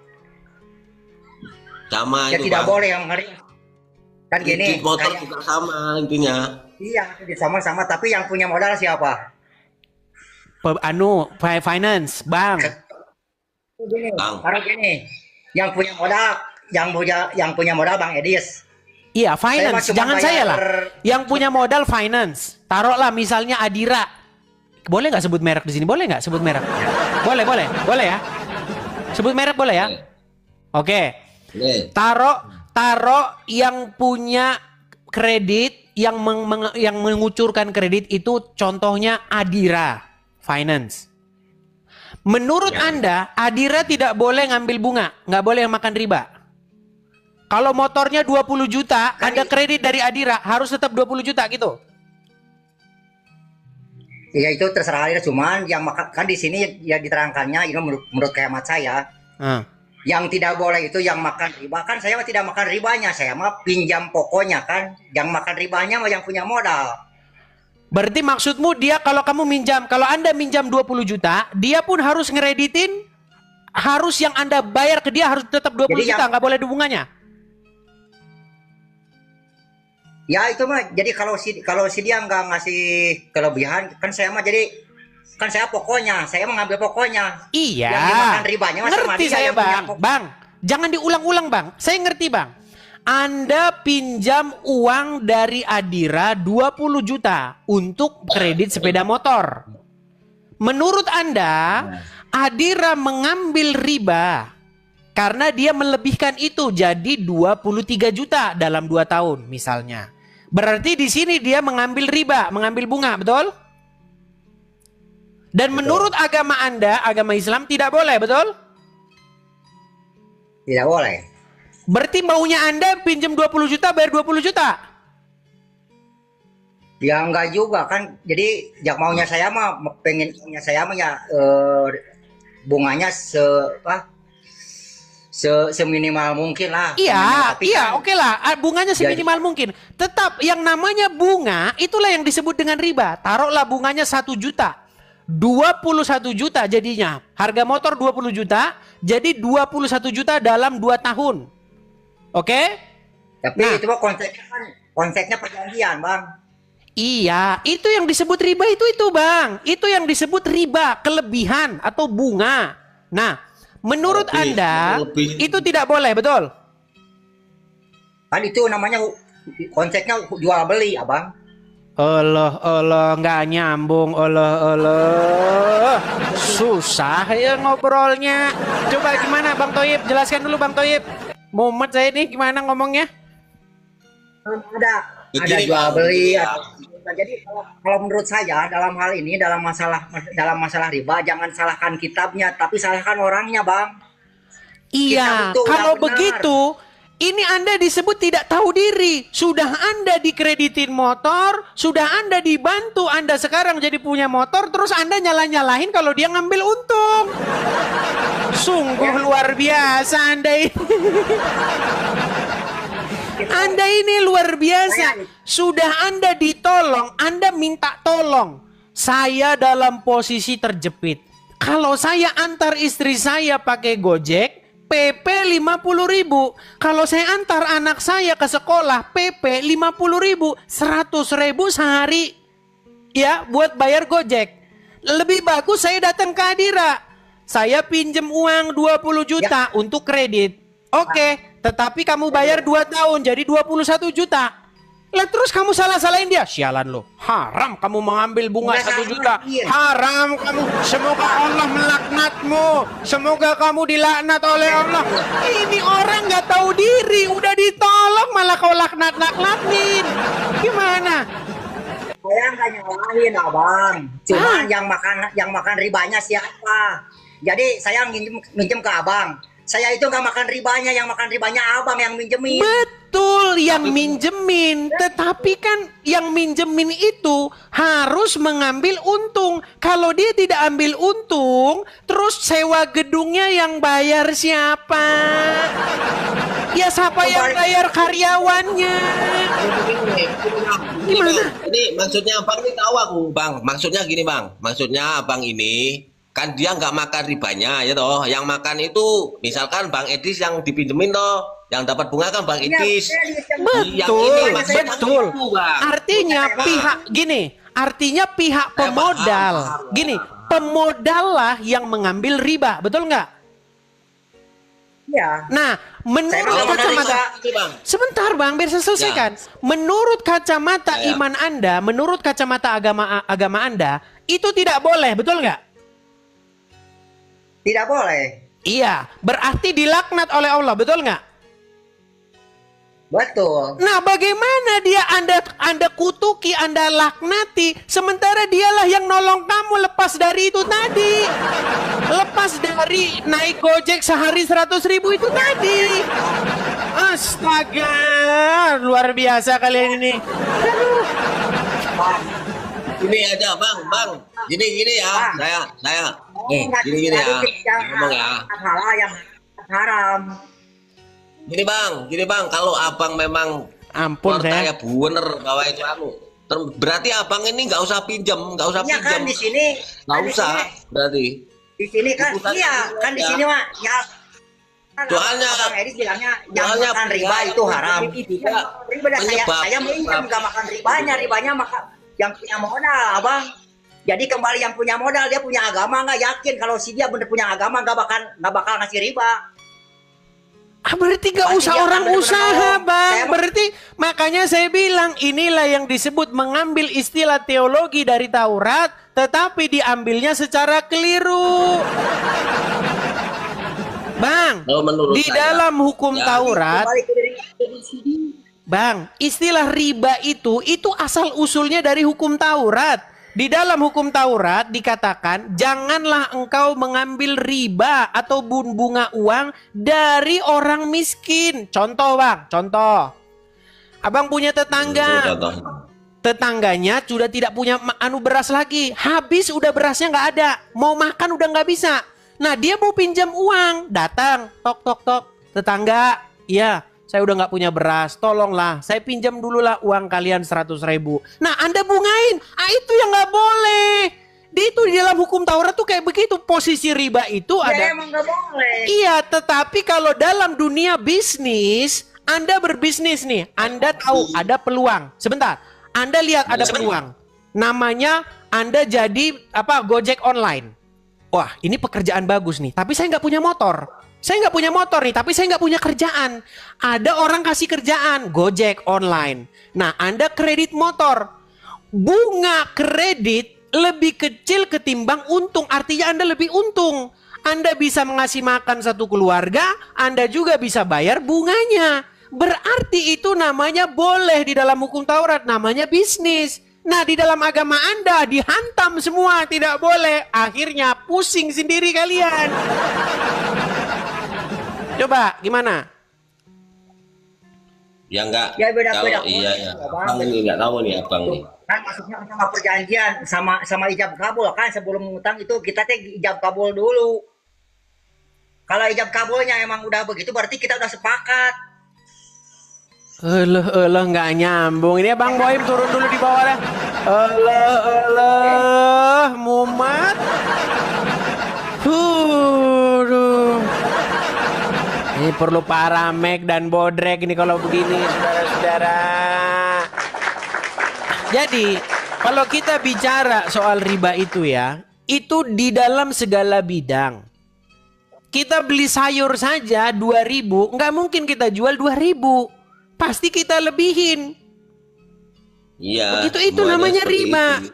Sama Ya itu, tidak Bang. boleh yang ngeri. Kan gini. Kredit motor juga sama intinya. Iya, sama-sama. Tapi yang punya modal siapa? Finance, Bang. Gini, Bang. karena gini, yang punya modal Bang Edis. Iya, finance. Saya Jangan saya lah. bayar- Yang punya modal finance. Taruhlah misalnya Adira. Boleh nggak sebut merek di sini? Boleh nggak sebut merek? Boleh ya. Sebut merek boleh ya? Oke. Taruh yang punya kredit, yang mengucurkan kredit itu contohnya Adira Finance. Menurut Anda, Adira tidak boleh ngambil bunga, nggak boleh makan riba. Kalau motornya 20 juta, Anda kredit dari Adira, harus tetap 20 juta gitu. Ya itu terserah Adira, cuman yang makan kan di sini ya diterangkannya ini menurut hemat saya. Yang tidak boleh itu yang makan riba. Kan saya mah tidak makan ribanya, saya mah pinjam pokoknya kan. Yang makan ribanya mah yang punya modal. Berarti maksudmu dia kalau kamu minjam, kalau Anda minjam 20 juta, dia pun harus ngereditin, harus yang Anda bayar ke dia harus tetap 20 Jadi juta, nggak boleh ada bunganya. Ya itu mah jadi kalau si dia nggak ngasih kelebihan kan saya mah jadi kan saya pokoknya saya mengambil pokoknya. Iya. Yang dimakan ribanya mas sama Ngerti dia saya yang punya Bang. Bang, jangan diulang-ulang Bang. Saya ngerti Bang. Anda pinjam uang dari Adira 20 juta untuk kredit sepeda motor. Menurut Anda, Adira mengambil riba karena dia melebihkan itu jadi 23 juta dalam 2 tahun misalnya. Berarti di sini dia mengambil riba, mengambil bunga, betul? Dan menurut agama Anda, agama Islam tidak boleh, betul? Tidak boleh. Berarti maunya Anda pinjam 20 juta, bayar 20 juta? Ya enggak juga kan. Jadi yang maunya saya mah pengennya saya mah ya bunganya seminimal mungkin lah. Iya, Tapi iya, kan, oke lah. Bunganya seminimal mungkin. Tetap yang namanya bunga itulah yang disebut dengan riba. Taruhlah bunganya 1 juta. 21 juta jadinya. Harga motor 20 juta, jadi 21 juta dalam 2 tahun. Oke? Tapi Nah. itu mah konsepnya perjanjian, Bang. Iya, itu yang disebut riba itu Bang. Itu yang disebut riba, kelebihan atau bunga. Nah, menurut Anda itu tidak boleh, betul? Kan itu namanya konsepnya jual beli, Abang. Allah, nggak nyambung, Allah. Susah ya ngobrolnya. Coba gimana Bang Toyib? Jelaskan dulu Bang Toyib. Mumet saya ini gimana ngomongnya? Ada jual beli. Jadi kalau menurut saya dalam hal ini dalam masalah riba jangan salahkan kitabnya tapi salahkan orangnya, Bang. Iya, Kitab itu kalau udah benar. begitu ini Anda disebut tidak tahu diri. Sudah Anda dikreditin motor, sudah Anda dibantu, Anda sekarang jadi punya motor, terus Anda nyalah-nyalahin kalau dia ngambil untung. Sungguh luar biasa Anda ini. Anda ini luar biasa. Sudah Anda ditolong, Anda minta tolong. Saya dalam posisi terjepit. Kalau saya antar istri saya pakai Gojek, PP 50.000. Kalau saya antar anak saya ke sekolah, PP 50.000, 100.000 sehari. Ya, buat bayar Gojek. Lebih bagus saya datang ke Adira. Saya pinjem uang 20 juta untuk kredit. Oke, tetapi kamu bayar 2 tahun jadi 21 juta. Lah terus kamu salah-salahin dia. Sialan lo. Haram kamu mengambil bunga 1 juta. Haram kamu. Semoga Allah melaknatmu. Semoga kamu dilaknat oleh Allah. Ini orang nggak tahu diri. Udah ditolong malah kau laknat-laknatin. Gimana? Saya nggak nyalahin, Abang. Cuma yang makan ribanya siapa? Jadi saya minjem ke Abang. Saya itu nggak makan ribanya, yang makan ribanya Abang yang minjemin. Betul, yang minjemin. Tetapi kan yang minjemin itu harus mengambil untung. Kalau dia tidak ambil untung, terus sewa gedungnya yang bayar siapa? Ya siapa yang bayar karyawannya? Gimana? Ini maksudnya Abang ini tahu aku, Bang. Maksudnya gini, Bang. Maksudnya Abang ini kan dia nggak makan ribanya ya toh, yang makan itu misalkan Bang Edis yang dipinjemin toh, yang dapat bunga kan Bang Edis. Betul. Artinya pihak gini, artinya pihak pemodal, gini, pemodal lah yang mengambil riba, betul nggak? Iya. Nah, menurut kacamata, sebentar Bang, biar saya selesaikan. Menurut kacamata iman Anda, menurut kacamata agama Anda, itu tidak boleh, betul nggak? Tidak boleh. Iya, berarti dilaknat oleh Allah, betul nggak? Betul. Nah, bagaimana dia Anda kutuki, Anda laknati, sementara dialah yang nolong kamu lepas dari itu tadi. Lepas dari naik Gojek sehari 100.000 itu tadi. Astaga, luar biasa kalian ini. Ini aja, Bang. Gini ya, saya. Gini ya, ngomong ya. Halal yang haram. Gini bang, kalau abang memang Ampun percaya bener bahwa itu berarti abang ini nggak usah pinjam, Iya kan di sini. nggak usah berarti. Di sini kan, iya kan di sini mah ya. Soalnya Bang Edis bilangnya yang makan riba itu haram. Riba saya minjem nggak makan ribanya makan yang punya modal, Abang. Jadi kembali yang punya modal, dia punya agama, nggak yakin kalau si dia bener punya agama nggak bakal ngasih riba. Berarti gak usah Iya, orang bener-bener usaha, mau. Bang. Saya mau- Berarti makanya saya bilang inilah yang disebut mengambil istilah teologi dari Taurat, tetapi diambilnya secara keliru. Bang, Kalau menurut di saya, dalam hukum ya, Taurat, Kembali ke diri sendiri. Bang, istilah riba itu asal usulnya dari hukum Taurat. Di dalam hukum Taurat dikatakan, janganlah engkau mengambil riba atau bunga uang dari orang miskin. Contoh, Bang, contoh. Abang punya tetangga, contoh. tetangganya sudah tidak punya beras lagi. Habis udah berasnya nggak ada. Mau makan udah nggak bisa. Nah, dia mau pinjam uang. Datang, tok tok tok. Tetangga, iya, saya udah nggak punya beras. Tolonglah, saya pinjam dulu lah uang kalian 100.000. Nah, Anda bungain. Itu yang nggak boleh. Itu di dalam hukum Taurat tuh kayak begitu. Posisi riba itu Ya ada. emang nggak boleh. Iya, tetapi kalau dalam dunia bisnis, Anda berbisnis nih, Anda tahu ada peluang. Sebentar, Anda lihat ada peluang. Namanya Anda jadi Gojek online. Wah, ini pekerjaan bagus nih, tapi saya nggak punya motor. Saya nggak punya motor nih, tapi saya nggak punya kerjaan. Ada orang kasih kerjaan, Gojek online. Nah, Anda kredit motor. Bunga kredit lebih kecil ketimbang untung, artinya Anda lebih untung. Anda bisa mengasih makan satu keluarga, Anda juga bisa bayar bunganya. Berarti itu namanya boleh di dalam hukum Taurat, namanya bisnis. Nah, di dalam agama Anda dihantam semua, tidak boleh. Akhirnya pusing sendiri kalian. Coba, gimana? Ya enggak. Ya, beda-beda. Kalau iya ya. Abang. Abang ini enggak tahu nih abang nih. Kan maksudnya sama perjanjian sama ijab kabul kan, sebelum ngutang itu kita teh ijab kabul dulu. Kalau ijab kabulnya emang udah begitu berarti kita udah sepakat. Nggak nyambung. Ini Bang Boim turun dulu di bawah dah. Mumat. Ini perlu paramek dan bodrek ini kalau begini, saudara-saudara. Jadi, kalau kita bicara soal riba itu ya, itu di dalam segala bidang. Kita beli sayur saja 2.000, nggak mungkin kita jual 2.000. Pasti kita lebihin. Iya. Itu semuanya namanya seperti riba. itu.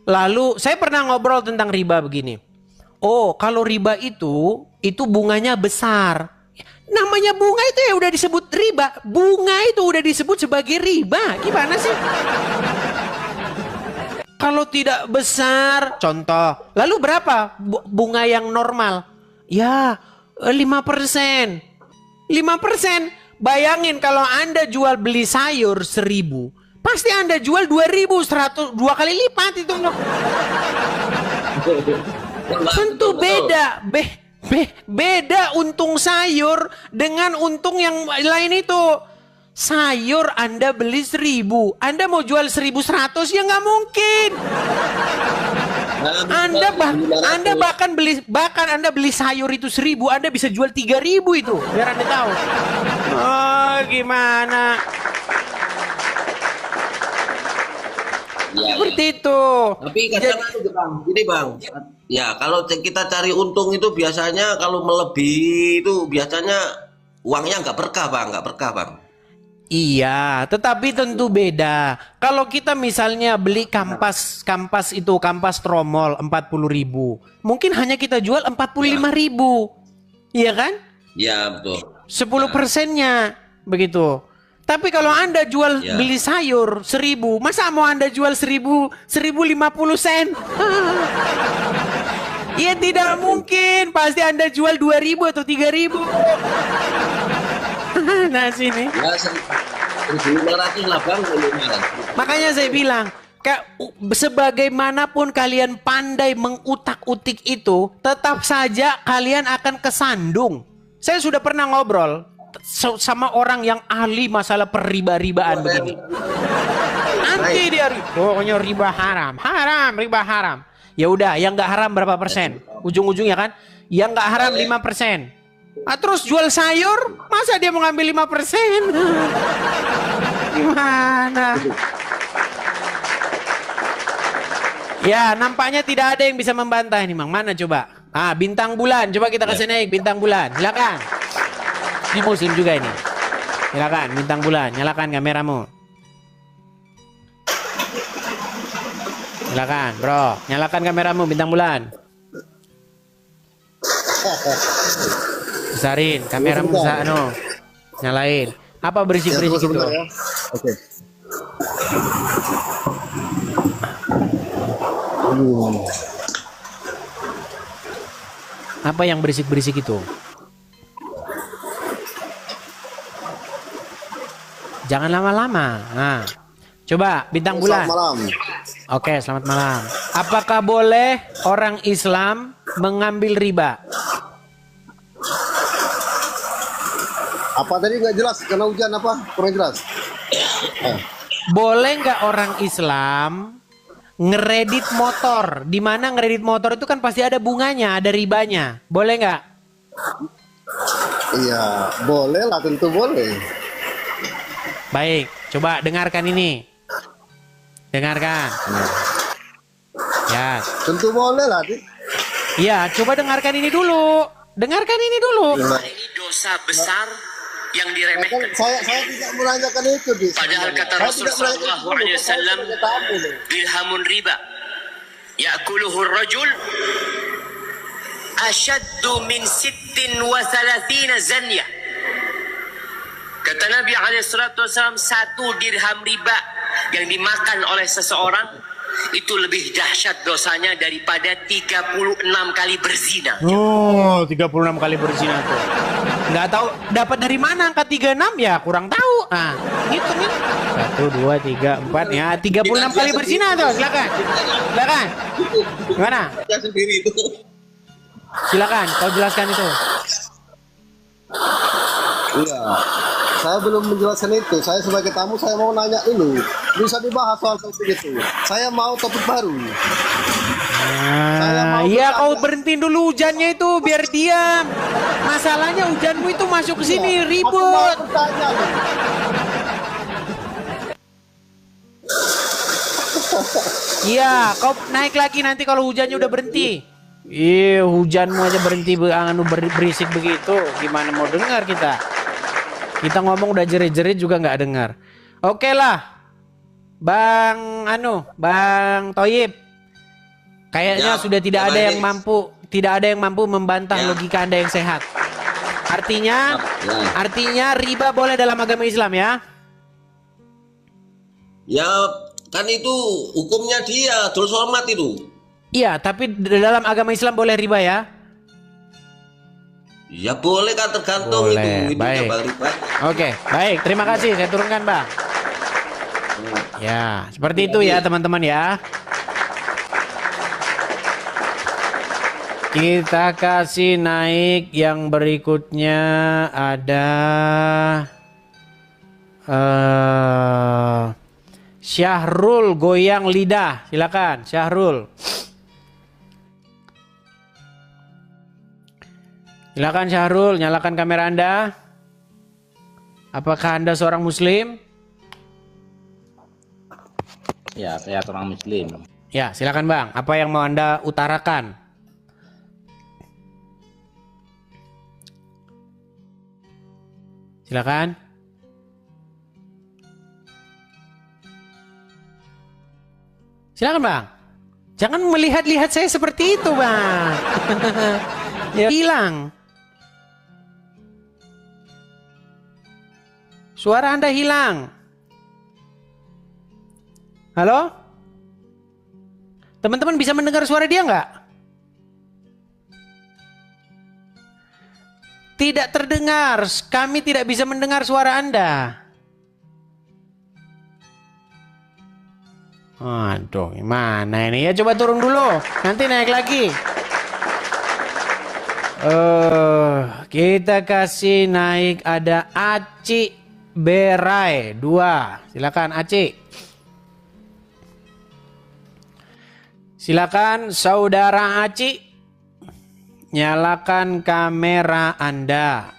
Lalu saya pernah ngobrol tentang riba begini. Oh, kalau riba itu bunganya besar. Namanya bunga itu ya udah disebut riba. Bunga itu udah disebut sebagai riba. Gimana sih? Kalau tidak besar, contoh. Lalu berapa bunga yang normal? Ya, 5%. 5%. Bayangin kalau Anda jual beli sayur 1.000, pasti Anda jual 2.100, 2 kali lipat itu loh. Tentu beda. Beda untung sayur dengan untung yang lain itu. Sayur Anda beli 1.000, Anda mau jual 1.100 ya nggak mungkin. Anda bahkan beli sayur itu 1.000, Anda bisa jual 3.000 itu, biar Anda tahu. Oh, gimana? Ya, Seperti itu. Tapi kadang bang, gini bang, ya kalau kita cari untung itu biasanya kalau melebihi itu biasanya uangnya nggak berkah bang. Iya, tetapi tentu beda. Kalau kita misalnya beli kampas tromol 40.000, mungkin hanya kita jual 45.000, iya kan? Ya betul. 10%-nya begitu. Tapi kalau Anda jual beli sayur 1.000, masa mau Anda jual 1.050 sen? Ya tidak mungkin, pasti Anda jual 2.000 atau 3.000. Nah sini. Ya 1.500 lah bang. Makanya saya bilang, sebagaimanapun kalian pandai mengutak-utik itu, tetap saja kalian akan kesandung. Saya sudah pernah ngobrol sama orang yang ahli masalah perriba-ribaan begini. Nanti dia pokoknya riba haram, riba haram. Ya udah, yang nggak haram berapa persen? Ujung-ujungnya kan, yang nggak haram 5%. Terus jual sayur, masa dia mau ngambil 5%? Gimana? Ya, nampaknya tidak ada yang bisa membantah ini, Mang. Mana coba? Bintang bulan. Coba kita kasih naik bintang bulan. Silakan. Ini muslim juga ini. Silakan bintang bulan, nyalakan kameramu. Silakan, bro, nyalakan kameramu bintang bulan. Besarin kameramu, nyalain. Apa berisik-berisik itu? Oke. Apa yang berisik-berisik itu? Jangan lama-lama. Nah, coba bintang bulan. Selamat malam. Oke, selamat malam. Apakah boleh orang Islam mengambil riba? Apa tadi nggak jelas karena hujan apa? Kurang jelas. Boleh nggak orang Islam ngeredit motor? Di mana ngeredit motor itu kan pasti ada bunganya, ada ribanya. Boleh nggak? Iya, boleh lah, tentu boleh. Baik, coba dengarkan ini. Dengarkan. Ya. Tentu boleh lah. Iya, coba dengarkan ini dulu. Dengarkan ini dulu. Ini dosa besar yang diremehkan. Saya tidak menanyakan itu, Di. Padahal kata Rasul sallallahu alaihi wasallam, dirhamun riba ya'kuluhu ar-rajul ashaddu min 36 zanyah. Kata Nabi alaihi salatu wasallam, 1 dirham riba yang dimakan oleh seseorang itu lebih dahsyat dosanya daripada 36 kali berzina. Oh, 36 kali berzina tuh. Nggak tahu dapat dari mana angka 36 ya, kurang tahu. Nah, gitu nih. 1 2 3 4 ya, 36 kali berzina tuh. Silakan. Silakan. Gimana? Ya sendiri itu. Silakan, kau jelaskan itu. Iya. Saya belum menjelaskan itu. Saya sebagai tamu saya mau nanya dulu. Bisa dibahas soal topik itu. Saya mau topik baru. Iya, kau berhentiin dulu hujannya itu biar diam. Masalahnya hujanmu itu masuk ke sini ribut. Iya, kau naik lagi nanti kalau hujannya udah berhenti. Iya, hujanmu aja berhenti berisik begitu. Gimana mau dengar kita? Kita ngomong udah jerit-jerit juga nggak dengar. Oke lah, Bang Thoyib. Kayaknya Ya, sudah tidak ada yang mampu membantah logika Anda yang sehat. Artinya riba boleh dalam agama Islam ya? Ya kan itu hukumnya dia, terus hormat itu. Iya, tapi dalam agama Islam boleh riba ya? Ya boleh kan, tergantung Boleh, itu baik. riba. Oke, baik. Terima kasih. Saya turunkan, Bang. Ya, seperti itu ya teman-teman ya. Kita kasih naik yang berikutnya ada Syahrul goyang lidah. Silakan, Syahrul. Silakan Syahrul, nyalakan kamera Anda. Apakah Anda seorang Muslim? Ya, saya seorang Muslim. Ya, silakan Bang. Apa yang mau Anda utarakan? Silakan. Silakan Bang. Jangan melihat-lihat saya seperti itu Bang. Ya, hilang. Suara Anda hilang. Halo? Teman-teman bisa mendengar suara dia nggak? Tidak terdengar. Kami tidak bisa mendengar suara Anda. Aduh, gimana ini? Ya coba turun dulu. Nanti naik lagi. Kita kasih naik ada Aci Berai 2. Silakan Aci. Silakan saudara Aci. Nyalakan kamera Anda.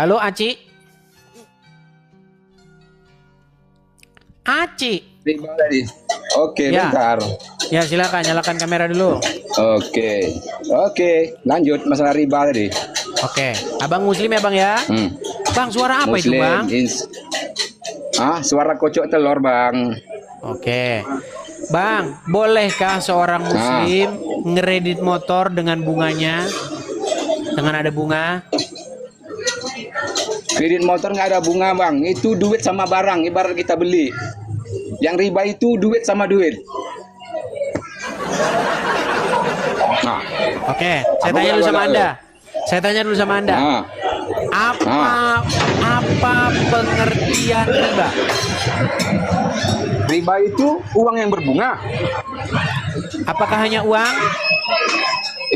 Halo Aci. Aci. Oke, Ya. bentar. Ya silakan, nyalakan kamera dulu. Oke, lanjut masalah riba tadi. Oke, abang muslim ya bang ya? Bang, suara apa itu bang? Suara kocok telur bang. Oke, bang, bolehkah seorang muslim ngeredit motor dengan bunganya? Dengan ada bunga? Kredit motor nggak ada bunga bang, itu duit sama barang, ibarat kita beli. Yang riba itu duit sama duit. Oke, saya tanya dulu sama Anda. Saya tanya dulu sama Anda. Apa pengertian riba? Riba itu uang yang berbunga. Apakah hanya uang?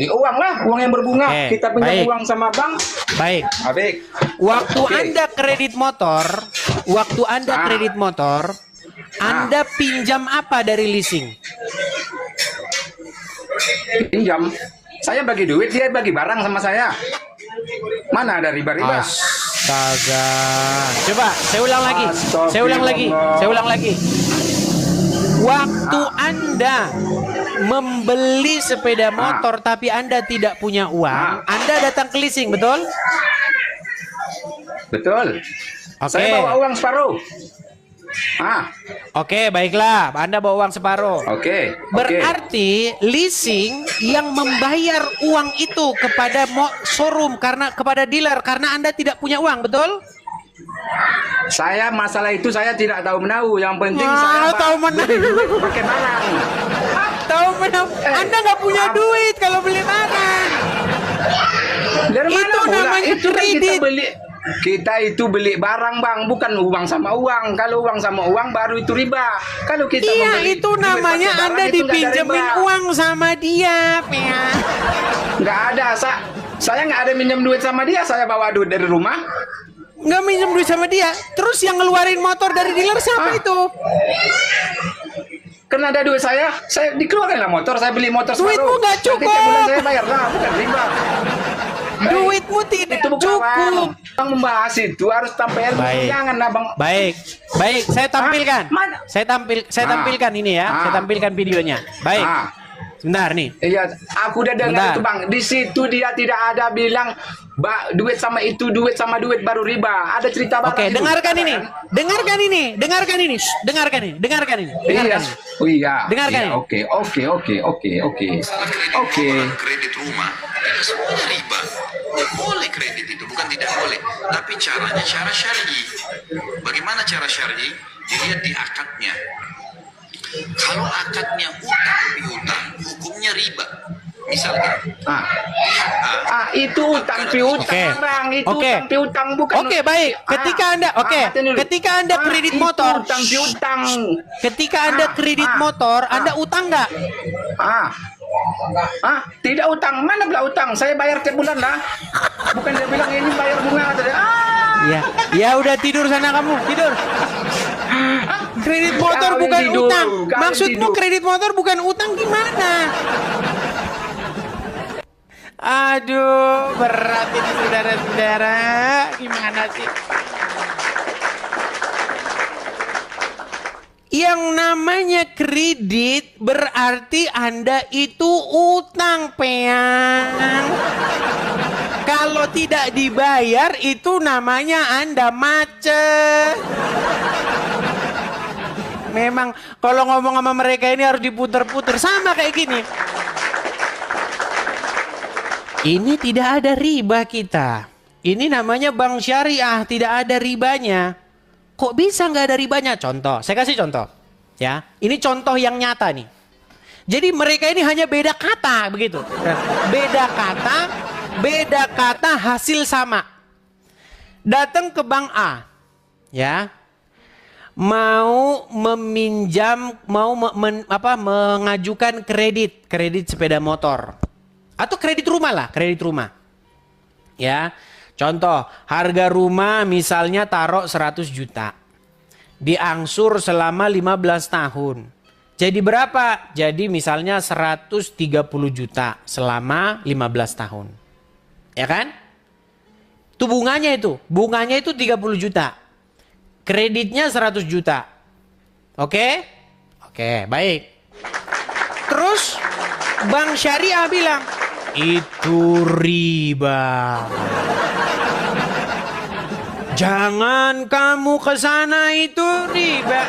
Uang lah, uang yang berbunga. Kita pinjam uang sama bank. Baik. Waktu Anda kredit motor, Anda pinjam apa dari leasing? Pinjam. Saya bagi duit, dia bagi barang sama saya. Mana ada riba-riba? Astaga. Coba, saya ulang lagi. Waktu Anda membeli sepeda motor tapi Anda tidak punya uang, Anda datang ke leasing, betul? Betul. Saya bawa uang separuh. Oke, baiklah. Anda bawa uang separuh. Oke. Berarti leasing yang membayar uang itu kepada showroom kepada dealer karena Anda tidak punya uang, betul? Saya masalah itu saya tidak tahu menahu. Yang penting saya tahu menahu. Pakai barang. Tahu menahu. Anda nggak punya duit kalau beli barang. Dari mana itu pula? namanya Itu kan kredit. Kita itu beli barang bang, bukan uang sama uang. Kalau uang sama uang baru itu riba. Kalau kita membeli itu namanya Anda dipinjemin uang sama dia, ya. Nggak ada, saya nggak ada minjem duit sama dia. Saya bawa duit dari rumah. Nggak minjem duit sama dia. Terus yang ngeluarin motor dari dealer siapa itu? Karena ada duit saya dikeluarin lah motor. Saya beli motor separuh. Duitmu nggak cukup. Nanti tiap bulan saya bayar lah, bukan riba. Duitmu tidak cukup. Bang membahas itu harus tampil. Jangan lah bang. Baik. Saya tampilkan. Saya tampilkan ini ya. Saya tampilkan videonya. Baik. Sebentar nih. Iya, aku udah dengar itu bang. Di situ dia tidak ada bilang duit sama itu, duit sama duit baru riba. Ada cerita barang. Oke, dengarkan ini. Dengarkan ini. Iya. Oh iya. Dengarkan ini. Oke. Kredit rumah tidak semuanya riba. Boleh kredit itu, bukan tidak boleh. Tapi caranya cara syar'i. Bagaimana cara syar'i? Dilihat di akadnya. Kalau akadnya utang piutang, hukumnya riba. Misalnya, itu utang piutang, bang. Itu utang piutang bukan. Baik. Ketika Anda kredit motor, utang piutang. Ketika Anda kredit motor, Anda utang nggak? Tidak utang. Mana bilang utang? Saya bayar tiap bulan lah. Bukan dia bilang ini bayar bunga atau Ya udah tidur sana kamu, tidur. Kredit motor bukan utang. Maksudmu kredit motor bukan utang gimana? Aduh, berat ini saudara-saudara. Gimana sih? Yang namanya kredit berarti Anda itu utang, peang. Kalau tidak dibayar itu namanya Anda macet. Memang kalau ngomong sama mereka ini harus diputer-puter sama kayak gini. Ini tidak ada riba kita. Ini namanya bank syariah, tidak ada ribanya. Kok bisa nggak ada ribanya? Contoh, saya kasih contoh. Ya, ini contoh yang nyata nih. Jadi mereka ini hanya beda kata begitu. Beda kata hasil sama. Datang ke bank A, ya, mau meminjam, mengajukan kredit sepeda motor atau kredit rumah lah, kredit rumah. Ya, contoh harga rumah misalnya taruh 100 juta, diangsur selama 15 tahun. Jadi berapa? Jadi misalnya 130 juta selama 15 tahun. Ya kan? Itu bunganya itu 30 juta. Kreditnya 100 juta. Oke? Oke, baik. Bank Syariah bilang, itu riba. Jangan kamu ke sana, itu riba.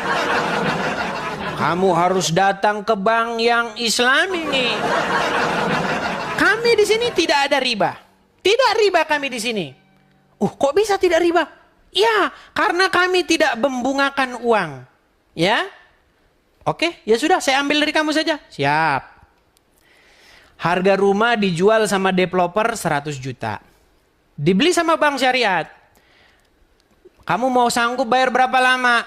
Kamu harus datang ke bank yang Islam ini. Kami di sini tidak ada riba. Tidak riba kami di sini. Kok bisa tidak riba? Ya, karena kami tidak membungakan uang. Ya? Oke, ya sudah, saya ambil dari kamu saja. Siap. Harga rumah dijual sama developer 100 juta. Dibeli sama bank syariat. Kamu mau sanggup bayar berapa lama?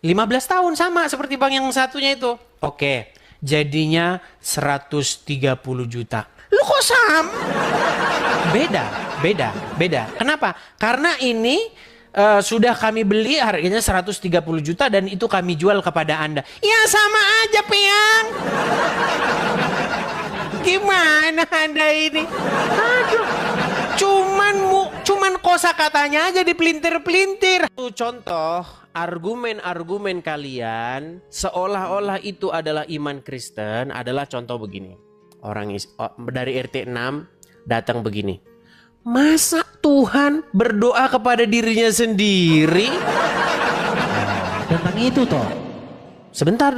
15 tahun, sama seperti bank yang satunya itu. Oke, jadinya 130 juta. Lu kok sama? Beda. Kenapa? Karena ini sudah kami beli harganya 130 juta dan itu kami jual kepada Anda. Ya sama aja, Piang. Gimana Anda ini? Aduh. Cuman kosakatanya aja dipelintir-pelintir. Itu contoh argumen-argumen kalian seolah-olah itu adalah iman Kristen adalah contoh begini. Orang dari RT 6 datang begini. Masa Tuhan berdoa kepada dirinya sendiri? Tentang itu toh. Sebentar.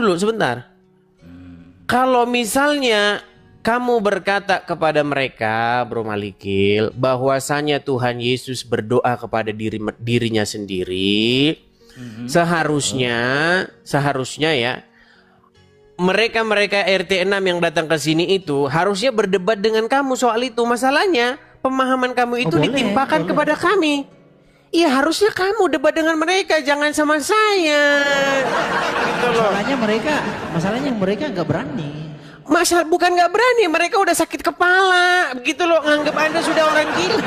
Kalau misalnya kamu berkata kepada mereka, Bro Malikil, bahwasanya Tuhan Yesus berdoa kepada dirinya sendiri, seharusnya ya, mereka RT 6 yang datang ke sini itu harusnya berdebat dengan kamu soal itu. Masalahnya pemahaman kamu itu ditimpakan kepada kami. Iya, harusnya kamu debat dengan mereka, jangan sama saya. Gitu loh. Masalahnya mereka nggak berani. Bukan nggak berani, mereka udah sakit kepala, begitu loh, nganggap Anda sudah orang gila.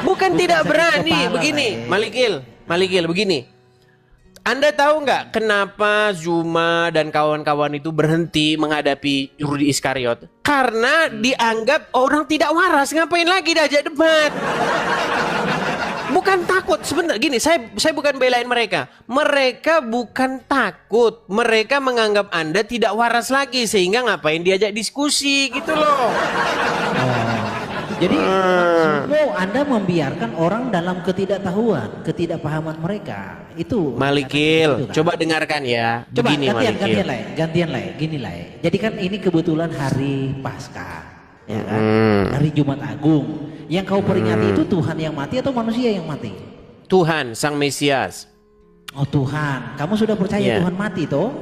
Bukan tidak berani, begini, Malikil, begini. Anda tahu nggak kenapa Zuma dan kawan-kawan itu berhenti menghadapi Yahudi Iskariot? Karena dianggap orang tidak waras, ngapain lagi diajak debat? Bukan takut, sebentar gini, saya bukan belain mereka. Mereka bukan takut, mereka menganggap Anda tidak waras lagi sehingga ngapain diajak diskusi gitu loh. Jadi maksudmu Anda membiarkan orang dalam ketidaktahuan, ketidakpahaman mereka. Itu Malikil, coba dengarkan ya. Coba begini, gantian lah, gini lah. Jadi kan ini kebetulan hari Paskah, ya kan? Hari Jumat Agung. Yang kau peringati itu Tuhan yang mati atau manusia yang mati? Tuhan, Sang Mesias. Oh Tuhan, kamu sudah percaya Tuhan mati toh?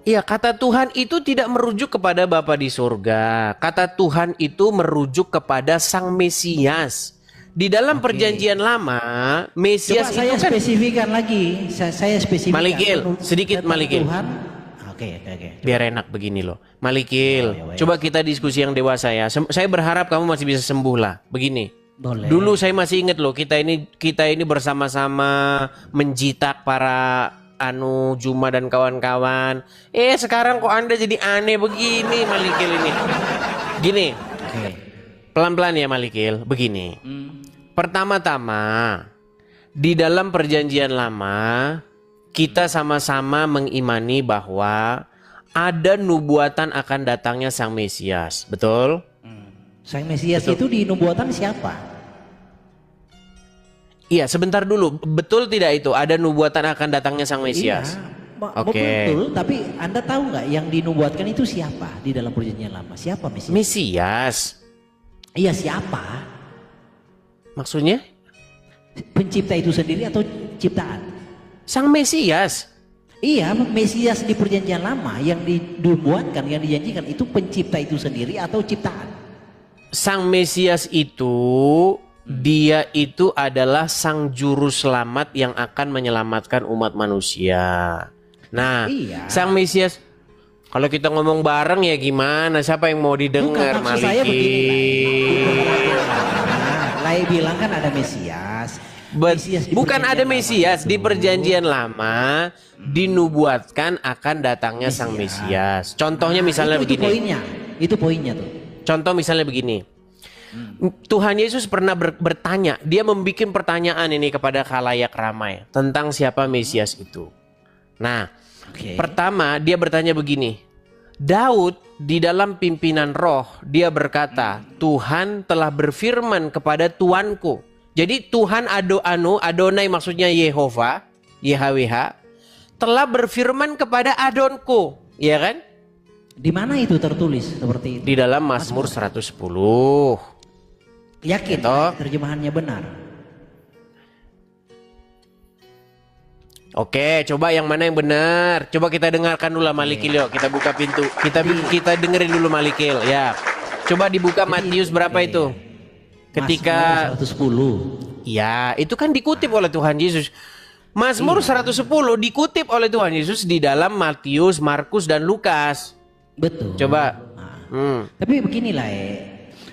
Iya, kata Tuhan itu tidak merujuk kepada Bapa di surga. Kata Tuhan itu merujuk kepada Sang Mesias. Di dalam perjanjian lama, Mesias coba saya itu kan spesifikan lagi. Saya spesifikan. Malikil, sedikit Malikil. Tuhan. Oke. Biar enak begini loh. Malikil, coba kita diskusi yang dewasa ya. Saya berharap kamu masih bisa sembuh lah. Begini. Boleh. Dulu saya masih ingat loh, kita ini bersama-sama menjitak para Juma dan kawan-kawan. Sekarang kok Anda jadi aneh begini, Malikil ini. Gini. Pelan-pelan ya Malikil, begini. Pertama-tama, di dalam perjanjian lama, kita sama-sama mengimani bahwa ada nubuatan akan datangnya Sang Mesias, betul? Sang Mesias itu di nubuatan siapa? Iya, sebentar dulu. Betul tidak itu? Ada nubuatan akan datangnya Sang Mesias? Iya, betul. Tapi Anda tahu nggak yang dinubuatkan itu siapa di dalam perjanjian lama? Siapa Mesias? Mesias. Iya, siapa? Maksudnya? Pencipta itu sendiri atau ciptaan? Sang Mesias. Iya, Mesias di perjanjian lama yang dinubuatkan, yang dijanjikan itu pencipta itu sendiri atau ciptaan? Sang Mesias itu dia itu adalah sang juru selamat yang akan menyelamatkan umat manusia. Nah, Sang Mesias, kalau kita ngomong bareng ya gimana? Siapa yang mau didengar, Malikil? Lai bilang kan ada Mesias. Bukan ada Mesias di perjanjian lama dinubuatkan akan datangnya Sang Mesias. Contohnya misalnya begini. Itu poinnya tuh. Contoh misalnya begini. Tuhan Yesus pernah bertanya, dia membuat pertanyaan ini kepada khalayak ramai tentang siapa Mesias itu. Nah, pertama dia bertanya begini, Daud di dalam pimpinan roh dia berkata, Tuhan telah berfirman kepada Tuanku. Jadi Tuhan Adonai maksudnya Yehova, YHWH, telah berfirman kepada Adonku, ya kan? Di mana itu tertulis seperti itu? Di dalam Mazmur 110. Yakin terjemahannya benar? Oke, coba yang mana yang benar? Coba kita dengarkan dulu Malikil, yuk. Kita buka pintu. Kita dengerin dulu Malikil, ya. Coba dibuka Matius berapa itu? Ketika 110. Ya, itu kan dikutip oleh Tuhan Yesus. Mazmur 110 dikutip oleh Tuhan Yesus di dalam Matius, Markus dan Lukas. Betul. Coba. Tapi beginilah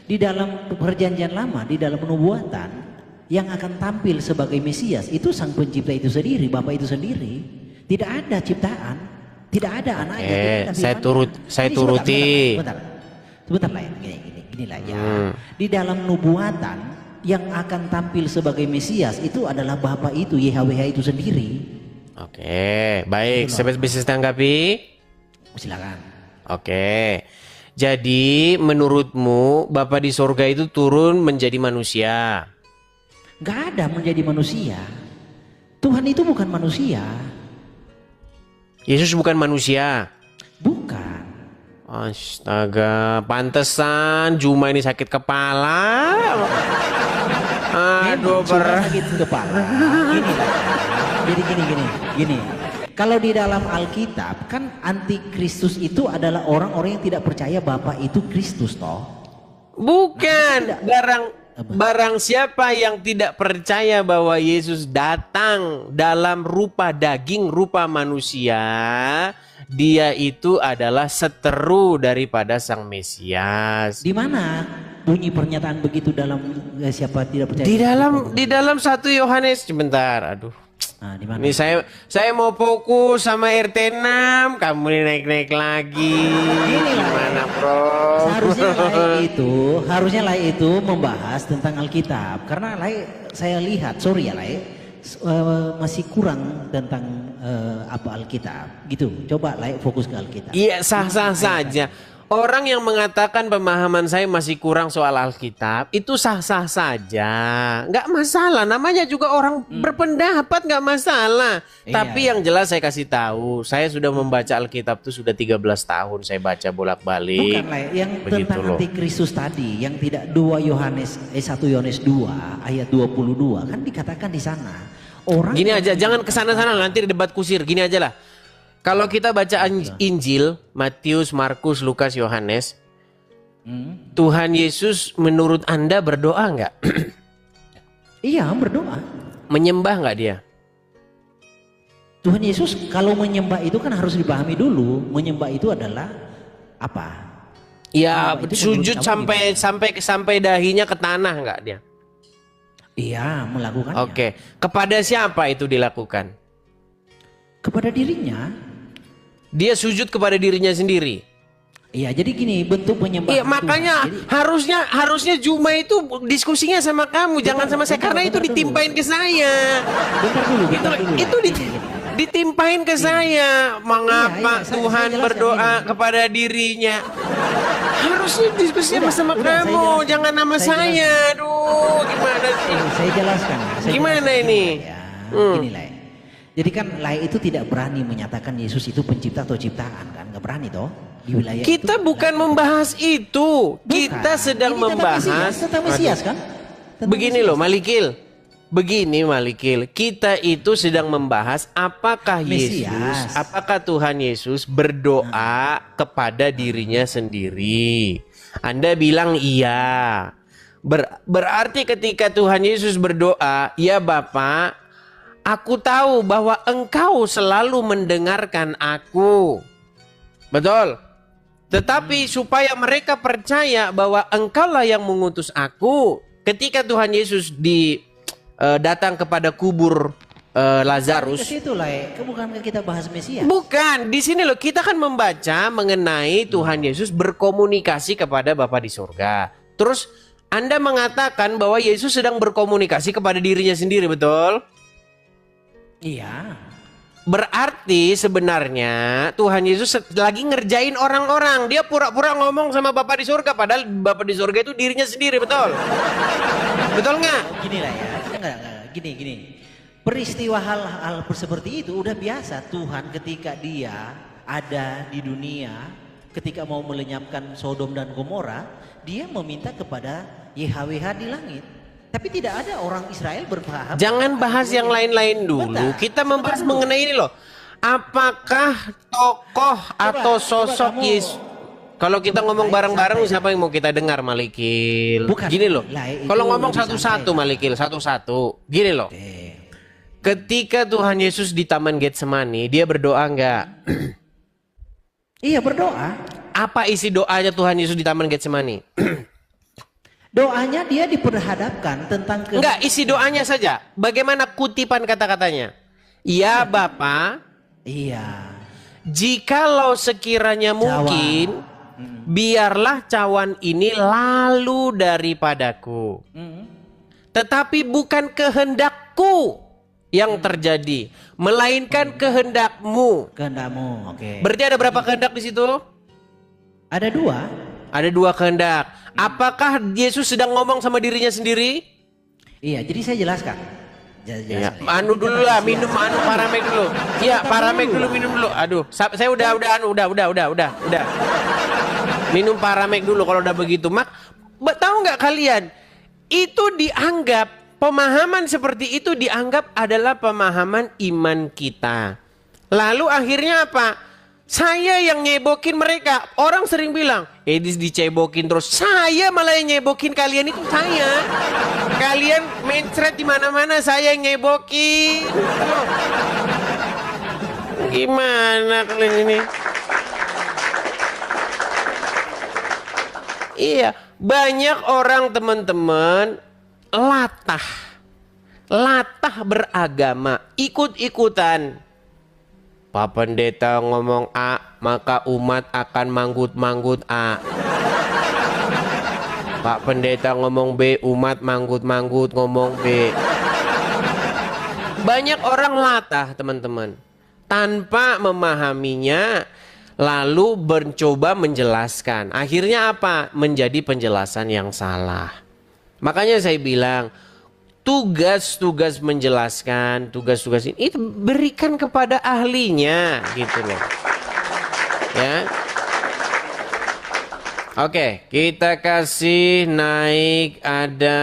di dalam perjanjian lama, di dalam penubuatan, yang akan tampil sebagai Mesias itu sang pencipta itu sendiri, Bapa itu sendiri. Tidak ada ciptaan, tidak ada anaknya. Saya turuti. Sebentar lah, gini lah ya. Di dalam nubuatan yang akan tampil sebagai Mesias itu adalah Bapa itu, YHWH itu sendiri. Oke, baik. Saya bisa tanggapi? Silakan. Oke. Jadi menurutmu Bapa di sorga itu turun menjadi manusia? Gak ada menjadi manusia. Tuhan itu bukan manusia. Yesus bukan manusia. Bukan. Astaga, pantesan Juma ini sakit kepala. Aduh, sakit kepala. Jadi gini. Kalau di dalam Alkitab kan antikristus itu adalah orang-orang yang tidak percaya Bapa itu Kristus toh. Bukan. Barang siapa yang tidak percaya bahwa Yesus datang dalam rupa daging, rupa manusia, dia itu adalah seteru daripada Sang Mesias. Di mana bunyi pernyataan begitu dalam siapa tidak percaya? Di dalam 1 Yohanes, sebentar. Aduh. Nah, di mana? Ini saya mau fokus sama RT 6, kamu ini naik-naik lagi. Gimana, Bro? Harusnya lah itu membahas tentang Alkitab. Karena saya lihat, masih kurang tentang apa Alkitab. Gitu. Coba fokus ke Alkitab. Iya, sah-sah saja. Orang yang mengatakan pemahaman saya masih kurang soal Alkitab, itu sah-sah saja. Nggak masalah, namanya juga orang berpendapat, nggak masalah. Tapi yang jelas saya kasih tahu, saya sudah membaca Alkitab itu sudah 13 tahun, saya baca bolak-balik. Bukan yang tentang antikristus tadi, yang tidak 1 Yohanes 2 ayat 22, kan dikatakan di sana. Gini aja, jangan kesana-sana nanti debat kusir, gini aja lah. Kalau kita baca Injil, Matius, Markus, Lukas, Yohanes, Tuhan Yesus menurut Anda berdoa nggak? Iya, berdoa. Menyembah nggak dia? Tuhan Yesus kalau menyembah itu kan harus dipahami dulu. Menyembah itu adalah apa? Ya, sujud sampai dahinya ke tanah nggak dia? Iya, melakukannya. Oke, kepada siapa itu dilakukan? Kepada dirinya. Dia sujud kepada dirinya sendiri. Iya, jadi gini bentuk penyembahan. Iya, makanya harusnya Juma itu diskusinya sama kamu, jangan sama saya, karena itu ditimpain ke saya. Itu ditimpain ke saya. Mengapa Tuhan berdoa kepada dirinya? Harusnya diskusinya sama kamu, jangan nama saya. Aduh, gimana sih? Saya jelaskan. Gimana ini? Gini lah. Jadi kan itu tidak berani menyatakan Yesus itu pencipta atau ciptaan kan, nggak berani toh di wilayah kita itu, bukan membahas itu. Bukan. Kita sedang membahas tentang Mesias kan. Begini loh Malikil. Begini Malikil, kita itu sedang membahas apakah Yesus, apakah Tuhan Yesus berdoa kepada dirinya sendiri. Anda bilang iya. Berarti ketika Tuhan Yesus berdoa, ya Bapa, aku tahu bahwa Engkau selalu mendengarkan aku. Betul. Tetapi supaya mereka percaya bahwa Engkaulah yang mengutus aku. Ketika Tuhan Yesus datang kepada kubur Lazarus. Bukankah kita bahas Mesias? Bukan. Di sini loh kita kan membaca mengenai Tuhan Yesus berkomunikasi kepada Bapa di surga. Terus Anda mengatakan bahwa Yesus sedang berkomunikasi kepada dirinya sendiri, betul? Iya. Berarti sebenarnya Tuhan Yesus lagi ngerjain orang-orang. Dia pura-pura ngomong sama Bapa di surga, padahal Bapa di surga itu dirinya sendiri, betul? Betul nggak? Gini lah ya, enggak, gini. Peristiwa hal-hal seperti itu udah biasa. Tuhan ketika dia ada di dunia, ketika mau melenyapkan Sodom dan Gomora, dia meminta kepada YHWH di langit. Tapi tidak ada orang Israel berpaham. Jangan bahas yang lain-lain dulu. Kita membahas mengenai ini loh. Apakah tokoh atau sosok Yesus? Kalau kita ngomong bareng-bareng, siapa yang mau kita dengar, Malikil? Gini loh. Kalau ngomong satu-satu, Malikil, satu-satu. Gini loh. Ketika Tuhan Yesus di Taman Getsemani, dia berdoa enggak? Iya, berdoa. Apa isi doanya Tuhan Yesus di Taman Getsemani? Doanya dia diperhadapkan tentang enggak, isi doanya saja. Bagaimana kutipan kata-katanya? Ya Bapa, iya. Jikalau sekiranya mungkin, biarlah cawan ini lalu daripadaku. Tetapi bukan kehendakku yang terjadi, melainkan kehendakmu. Kehendakmu, oke. Berarti ada berapa kehendak di situ? Ada 2. Ada 2 kehendak. Apakah Yesus sedang ngomong sama dirinya sendiri? Iya, jadi saya jelaskan. Ya. Anu dulu lah, minum paramek dulu. Iya, paramek dulu, minum dulu. Aduh, saya udah. Minum paramek dulu kalau udah begitu. Tahu nggak kalian? Itu dianggap, pemahaman seperti itu dianggap adalah pemahaman iman kita. Lalu akhirnya apa? Saya yang nyebokin mereka. Orang sering bilang, Edis dicebokin terus. Saya malah yang nyebokin kalian, itu saya. Kalian mencret di mana-mana, saya yang nyebokin. Gimana kalian ini? Iya, banyak orang teman-teman latah beragama, ikut-ikutan. Pak Pendeta ngomong A, maka umat akan manggut-manggut A. Pak Pendeta ngomong B, umat manggut-manggut ngomong B. Banyak orang latah, teman-teman, tanpa memahaminya, lalu mencoba menjelaskan. Akhirnya apa? Menjadi penjelasan yang salah. Makanya saya bilang, tugas-tugas menjelaskan, tugas-tugas ini itu berikan kepada ahlinya, gitu loh. Ya. Oke, kita kasih naik ada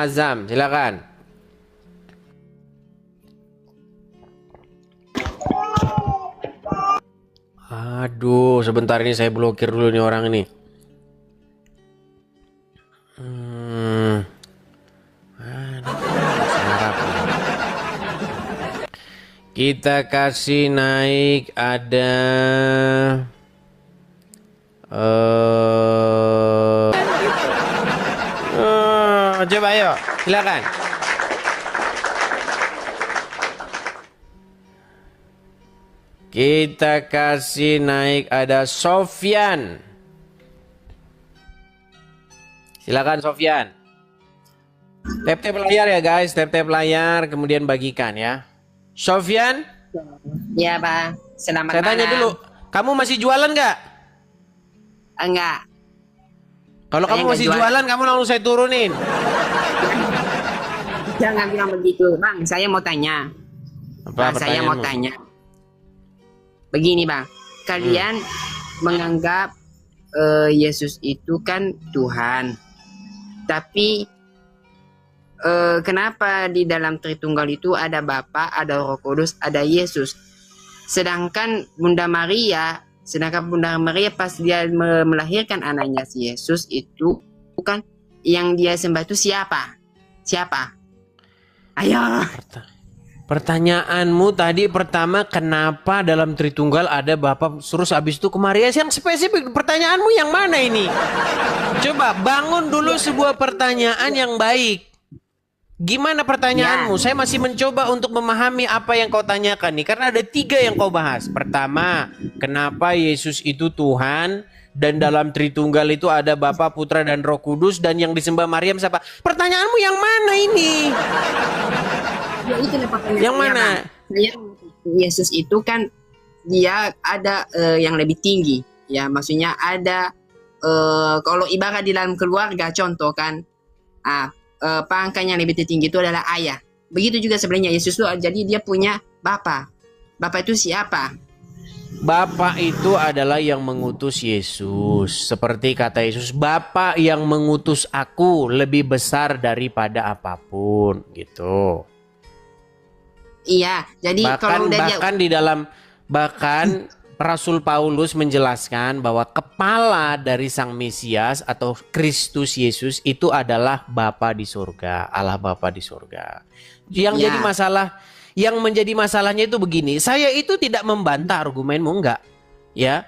Azam, silakan. Aduh, sebentar ini saya blokir dulu nih orang ini. Kita kasih naik ada coba ayo, silakan. Kita kasih naik ada Sofyan. Silakan Sofyan. Tap-tap layar ya guys, tap-tap layar kemudian bagikan ya. Sofyan? Ya Bang, selamat malam. Saya tanya dulu, kamu masih jualan nggak? Enggak. Kalau kamu masih jualan, kamu langsung saya turunin. Jangan bilang begitu, Bang. Saya mau tanya. Saya mau tanya. Begini Bang, kalian menganggap Yesus itu kan Tuhan. Tapi kenapa di dalam Tritunggal itu ada Bapa, ada Roh Kudus, ada Yesus. Sedangkan Bunda Maria pas dia melahirkan anaknya si Yesus itu bukan yang dia sembah itu siapa? Ayo. Pertanyaanmu tadi pertama, kenapa dalam Tritunggal ada Bapa terus habis itu ke Maria? Yang spesifik pertanyaanmu yang mana ini? Coba bangun dulu sebuah pertanyaan yang baik. Gimana pertanyaanmu? Saya masih mencoba untuk memahami apa yang kau tanyakan nih. Karena ada 3 yang kau bahas. Pertama, kenapa Yesus itu Tuhan? Dan dalam Tritunggal itu ada Bapa, Putra, dan Roh Kudus. Dan yang disembah Maryam siapa? Pertanyaanmu yang mana ini? Ya, itu yang mana? Yesus itu kan dia ada yang lebih tinggi. Ya, maksudnya ada kalau ibarat di dalam keluarga contoh kan, pangkat yang lebih tinggi itu adalah ayah. Begitu juga sebenarnya Yesus itu, jadi dia punya Bapa. Bapa itu siapa? Bapa itu adalah yang mengutus Yesus. Seperti kata Yesus, Bapa yang mengutus aku lebih besar daripada apapun, gitu. Iya, jadi kalau udah bahkan Rasul Paulus menjelaskan bahwa kepala dari Sang Mesias atau Kristus Yesus itu adalah Bapa di surga, Allah Bapa di surga. Yang menjadi masalahnya itu begini, saya itu tidak membantah argumenmu, enggak. Ya.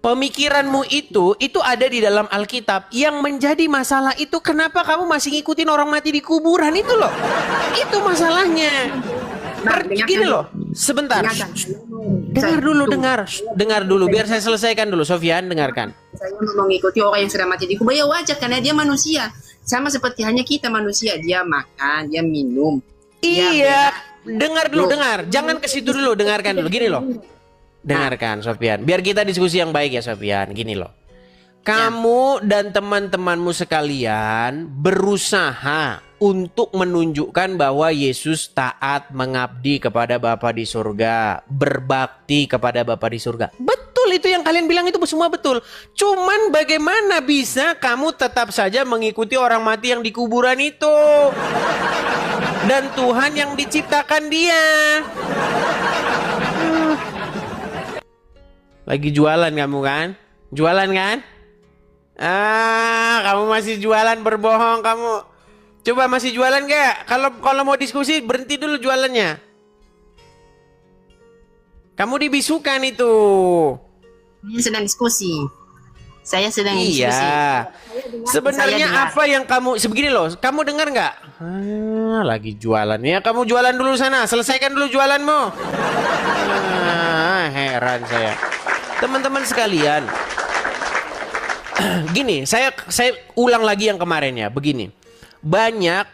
Pemikiranmu itu ada di dalam Alkitab. Yang menjadi masalah itu kenapa kamu masih ngikutin orang mati di kuburan itu loh. Itu masalahnya. Gini loh, sebentar. Dengar dulu, biar saya selesaikan dulu. Sofyan, dengarkan. Saya mengikuti orang yang sudah mati di kubur, ya wajar karena dia manusia. Sama seperti hanya kita manusia, dia makan, dia minum. Iya, dengar dulu, dengar. Jangan ke situ dulu, dengarkan dulu. Gini loh. Dengarkan, Sofyan. Biar kita diskusi yang baik ya, Sofyan. Gini loh. Kamu dan teman-temanmu sekalian berusaha untuk menunjukkan bahwa Yesus taat mengabdi kepada Bapa di surga, berbakti kepada Bapa di surga. Betul, itu yang kalian bilang itu semua betul. Cuman bagaimana bisa kamu tetap saja mengikuti orang mati yang di kuburan itu? Dan Tuhan yang diciptakan dia. Lagi jualan kamu kan? Jualan kan? Kamu masih jualan, berbohong kamu. Coba masih jualan gak? Kalau mau diskusi berhenti dulu jualannya. Kamu dibisukan itu. Sedang diskusi. Saya sedang diskusi. Iya. Sebenarnya apa yang kamu sebegini loh? Kamu dengar nggak? Lagi jualan ya. Kamu jualan dulu sana. Selesaikan dulu jualanmu. Heran saya. Teman-teman sekalian. Gini, saya ulang lagi yang kemarin ya. Begini. Banyak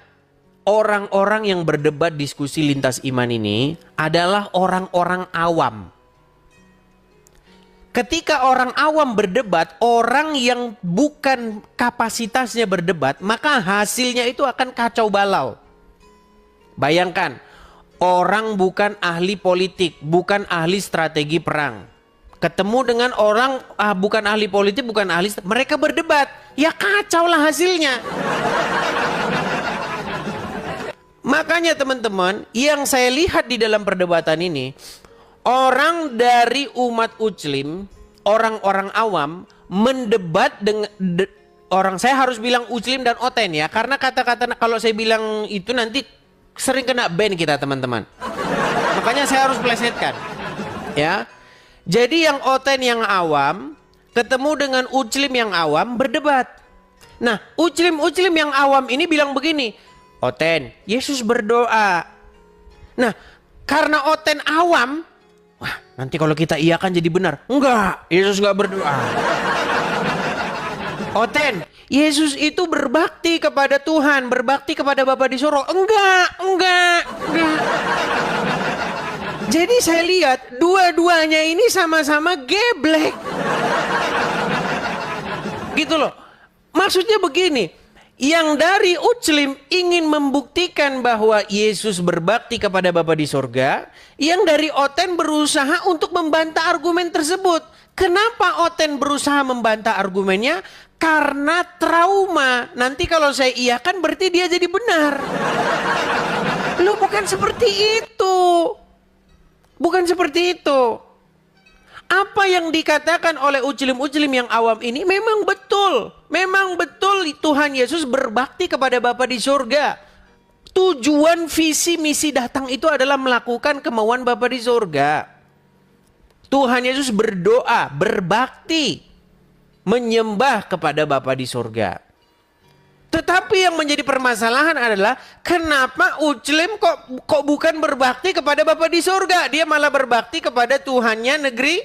orang-orang yang berdebat diskusi lintas iman ini adalah orang-orang awam. Ketika orang awam berdebat, orang yang bukan kapasitasnya berdebat, maka hasilnya itu akan kacau balau. Bayangkan, orang bukan ahli politik, bukan ahli strategi perang. Ketemu dengan orang bukan ahli politik, bukan ahli, mereka berdebat, ya kacau lah hasilnya. Makanya teman-teman, yang saya lihat di dalam perdebatan ini, orang dari umat Muslim, orang-orang awam mendebat dengan orang, saya harus bilang Muslim dan Oten ya, karena kata-kata kalau saya bilang itu nanti sering kena ban kita teman-teman. Makanya saya harus plesetkan. Ya. Jadi yang Oten yang awam ketemu dengan Muslim yang awam berdebat. Nah, Muslim yang awam ini bilang begini, Oten, Yesus berdoa. Nah, karena Oten awam, wah, nanti kalau kita iya kan jadi benar. Enggak, Yesus enggak berdoa. Oten, Yesus itu berbakti kepada Tuhan, berbakti kepada Bapa di surga. Enggak. Jadi saya lihat dua-duanya ini sama-sama geblek. Gitu loh. Maksudnya begini, yang dari Muslim ingin membuktikan bahwa Yesus berbakti kepada Bapa di surga, yang dari Oten berusaha untuk membantah argumen tersebut. Kenapa Oten berusaha membantah argumennya? Karena trauma. Nanti kalau saya iyakan berarti dia jadi benar. Loh, bukan seperti itu. Bukan seperti itu. Apa yang dikatakan oleh Muslim yang awam ini memang betul. Memang betul Tuhan Yesus berbakti kepada Bapa di surga. Tujuan visi misi datang itu adalah melakukan kemauan Bapa di surga. Tuhan Yesus berdoa, berbakti, menyembah kepada Bapa di surga. Tetapi yang menjadi permasalahan adalah kenapa Muslim kok bukan berbakti kepada Bapa di surga, dia malah berbakti kepada Tuhannya negeri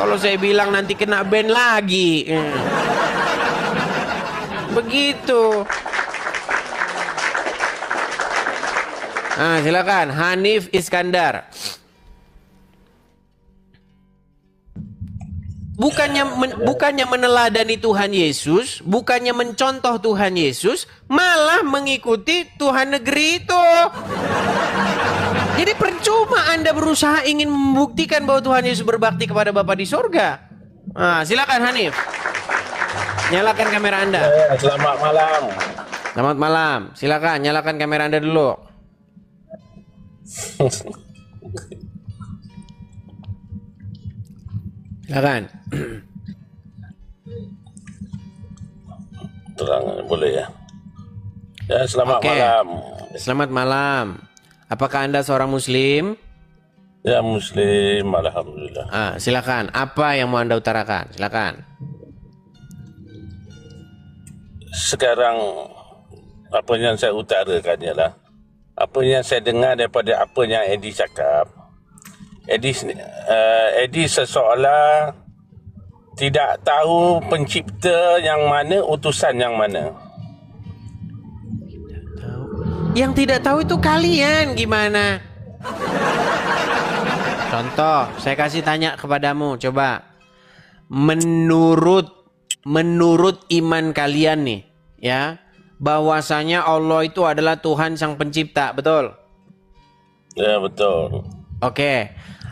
Kalau saya bilang nanti kena ban lagi. Begitu. Silakan Hanif Iskandar. Bukannya meneladani Tuhan Yesus, bukannya mencontoh Tuhan Yesus, malah mengikuti Tuhan negeri itu. Jadi percuma Anda berusaha ingin membuktikan bahwa Tuhan Yesus berbakti kepada Bapa di sorga. Silakan Hanif. Nyalakan kamera Anda. Selamat malam. Selamat malam. Silakan nyalakan kamera Anda dulu. Silakan. Terang boleh ya. Ya, selamat malam. Selamat malam. Apakah Anda seorang muslim? Ya, muslim, alhamdulillah. Silakan. Apa yang mau Anda utarakan? Silakan. Sekarang apa yang saya utarakan ialah apa yang saya dengar daripada apa yang Eddie cakap. Eddie seseolah tidak tahu pencipta yang mana, utusan yang mana. Yang tidak tahu itu kalian gimana? Contoh, saya kasih tanya kepadamu, coba. Menurut iman kalian nih, ya, bahwasanya Allah itu adalah Tuhan sang pencipta, betul? Ya, betul. Oke.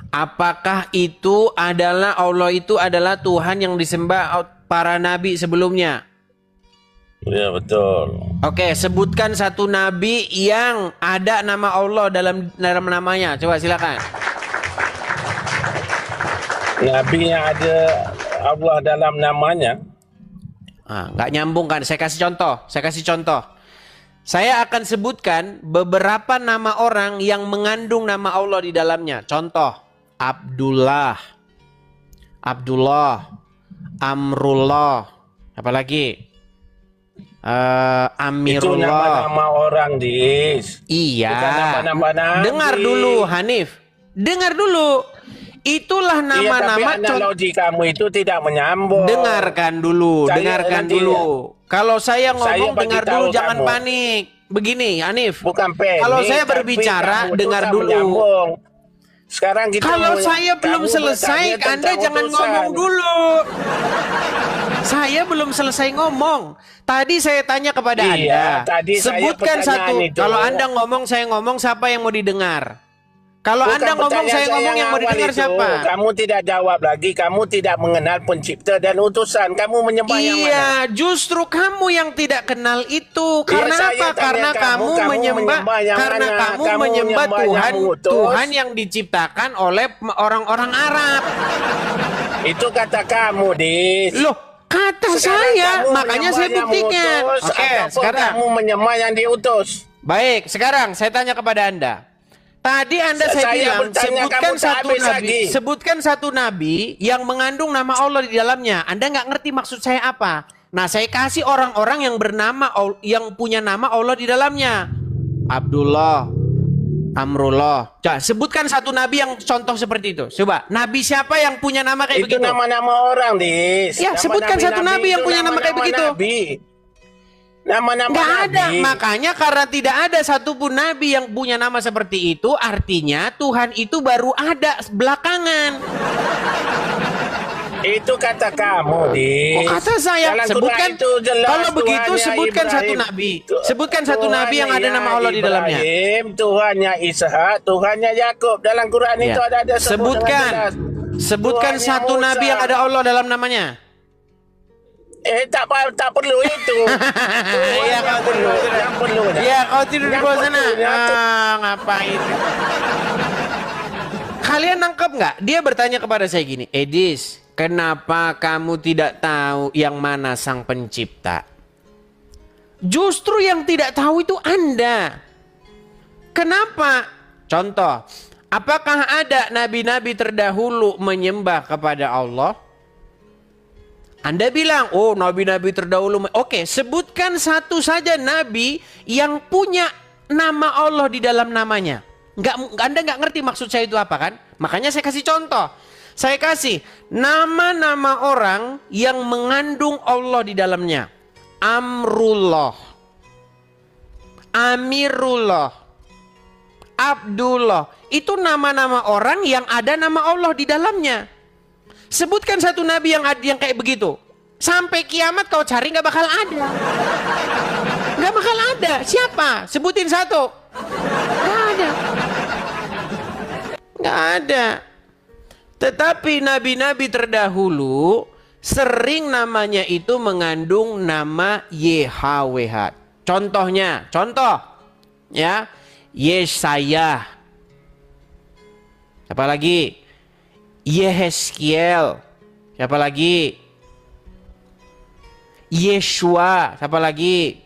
Apakah itu adalah Allah itu adalah Tuhan yang disembah para nabi sebelumnya? Ya, betul. Oke, sebutkan satu nabi yang ada nama Allah dalam namanya. Coba silakan. Nabi yang ada Allah dalam namanya. Nggak nyambung kan? Saya kasih contoh. Saya akan sebutkan beberapa nama orang yang mengandung nama Allah di dalamnya. Contoh, Abdullah, Amrullah, apalagi? Amirullah. Itu nama-nama orang, Dis. Iya. Bukan nama-nama nabi. Dengar dulu, Hanif. Dengar dulu. Itulah nama-nama. Tapi analogi kamu itu tidak menyambung. Dengarkan dulu. Kalau saya ngomong dengar dulu, jangan kamu. panik. Begini, Hanif. Bukan panik. Kalau saya berbicara, dengar dulu. Menyambung. Sekarang kita kalau saya belum selesai, Anda jangan ngomong dulu. Saya belum selesai ngomong. Tadi saya tanya kepada Anda. Sebutkan satu. Kalau Anda ngomong, saya ngomong, siapa yang mau didengar? Kalau Anda ngomong, saya ngomong, yang mau didengar siapa? Kamu tidak jawab lagi. Kamu tidak mengenal pencipta dan utusan. Kamu menyembah yang mana? Iya, justru kamu yang tidak kenal itu. Karena apa? Karena kamu menyembah Tuhan yang diciptakan oleh orang-orang Arab. Itu kata kamu, Dis. Loh, kata saya, makanya saya buktikan. Oke, sekarang kamu menyembah yang diutus. Baik, sekarang saya tanya kepada Anda. Tadi Anda saya bilang sebutkan satu nabi yang mengandung nama Allah di dalamnya. Anda nggak ngerti maksud saya apa? Nah, saya kasih orang-orang yang punya nama Allah di dalamnya. Abdullah, Amrullah. Coba sebutkan satu nabi yang contoh seperti itu. Coba, nabi siapa yang punya nama kayak begitu? Itu nama-nama orang, Dis. Ya, sebutkan satu nabi yang punya nama kayak begitu. Nama-nama Nggak ada. Makanya karena tidak ada satupun nabi yang punya nama seperti itu, artinya Tuhan itu baru ada belakangan. Itu kata kamu, Dis. Kata saya. Sebutkan. Kalau begitu sebutkan satu nabi. Sebutkan satu nabi yang ada nama Allah di dalamnya. Tuhannya Ishak, Tuhannya Yakub. Dalam Quran itu ada Sebutkan satu nabi yang ada Allah dalam namanya. Tak perlu itu. Iya, kau tidur. Yang perlu. Iya, kau tidur di bawah sana. Ngapain? Kalian nangkep nggak? Dia bertanya kepada saya gini, Edis, kenapa kamu tidak tahu yang mana sang pencipta? Justru yang tidak tahu itu Anda. Kenapa? Contoh, apakah ada nabi-nabi terdahulu menyembah kepada Allah? Anda bilang, oh nabi-nabi terdahulu. Oke, sebutkan satu saja nabi yang punya nama Allah di dalam namanya. Anda nggak ngerti maksud saya itu apa kan? Makanya saya kasih contoh. Saya kasih nama-nama orang yang mengandung Allah di dalamnya. Amrullah, Amirullah, Abdullah. Itu nama-nama orang yang ada nama Allah di dalamnya. Sebutkan satu nabi yang kayak begitu. Sampai kiamat kau cari nggak bakal ada. Nggak bakal ada. Siapa? Sebutin satu. Nggak ada. Nggak ada. Tetapi nabi-nabi terdahulu sering namanya itu mengandung nama YHWH. Contohnya, ya, Yesaya. Siapa lagi? Yehezkiel. Siapa lagi? Yeshua. Siapa lagi?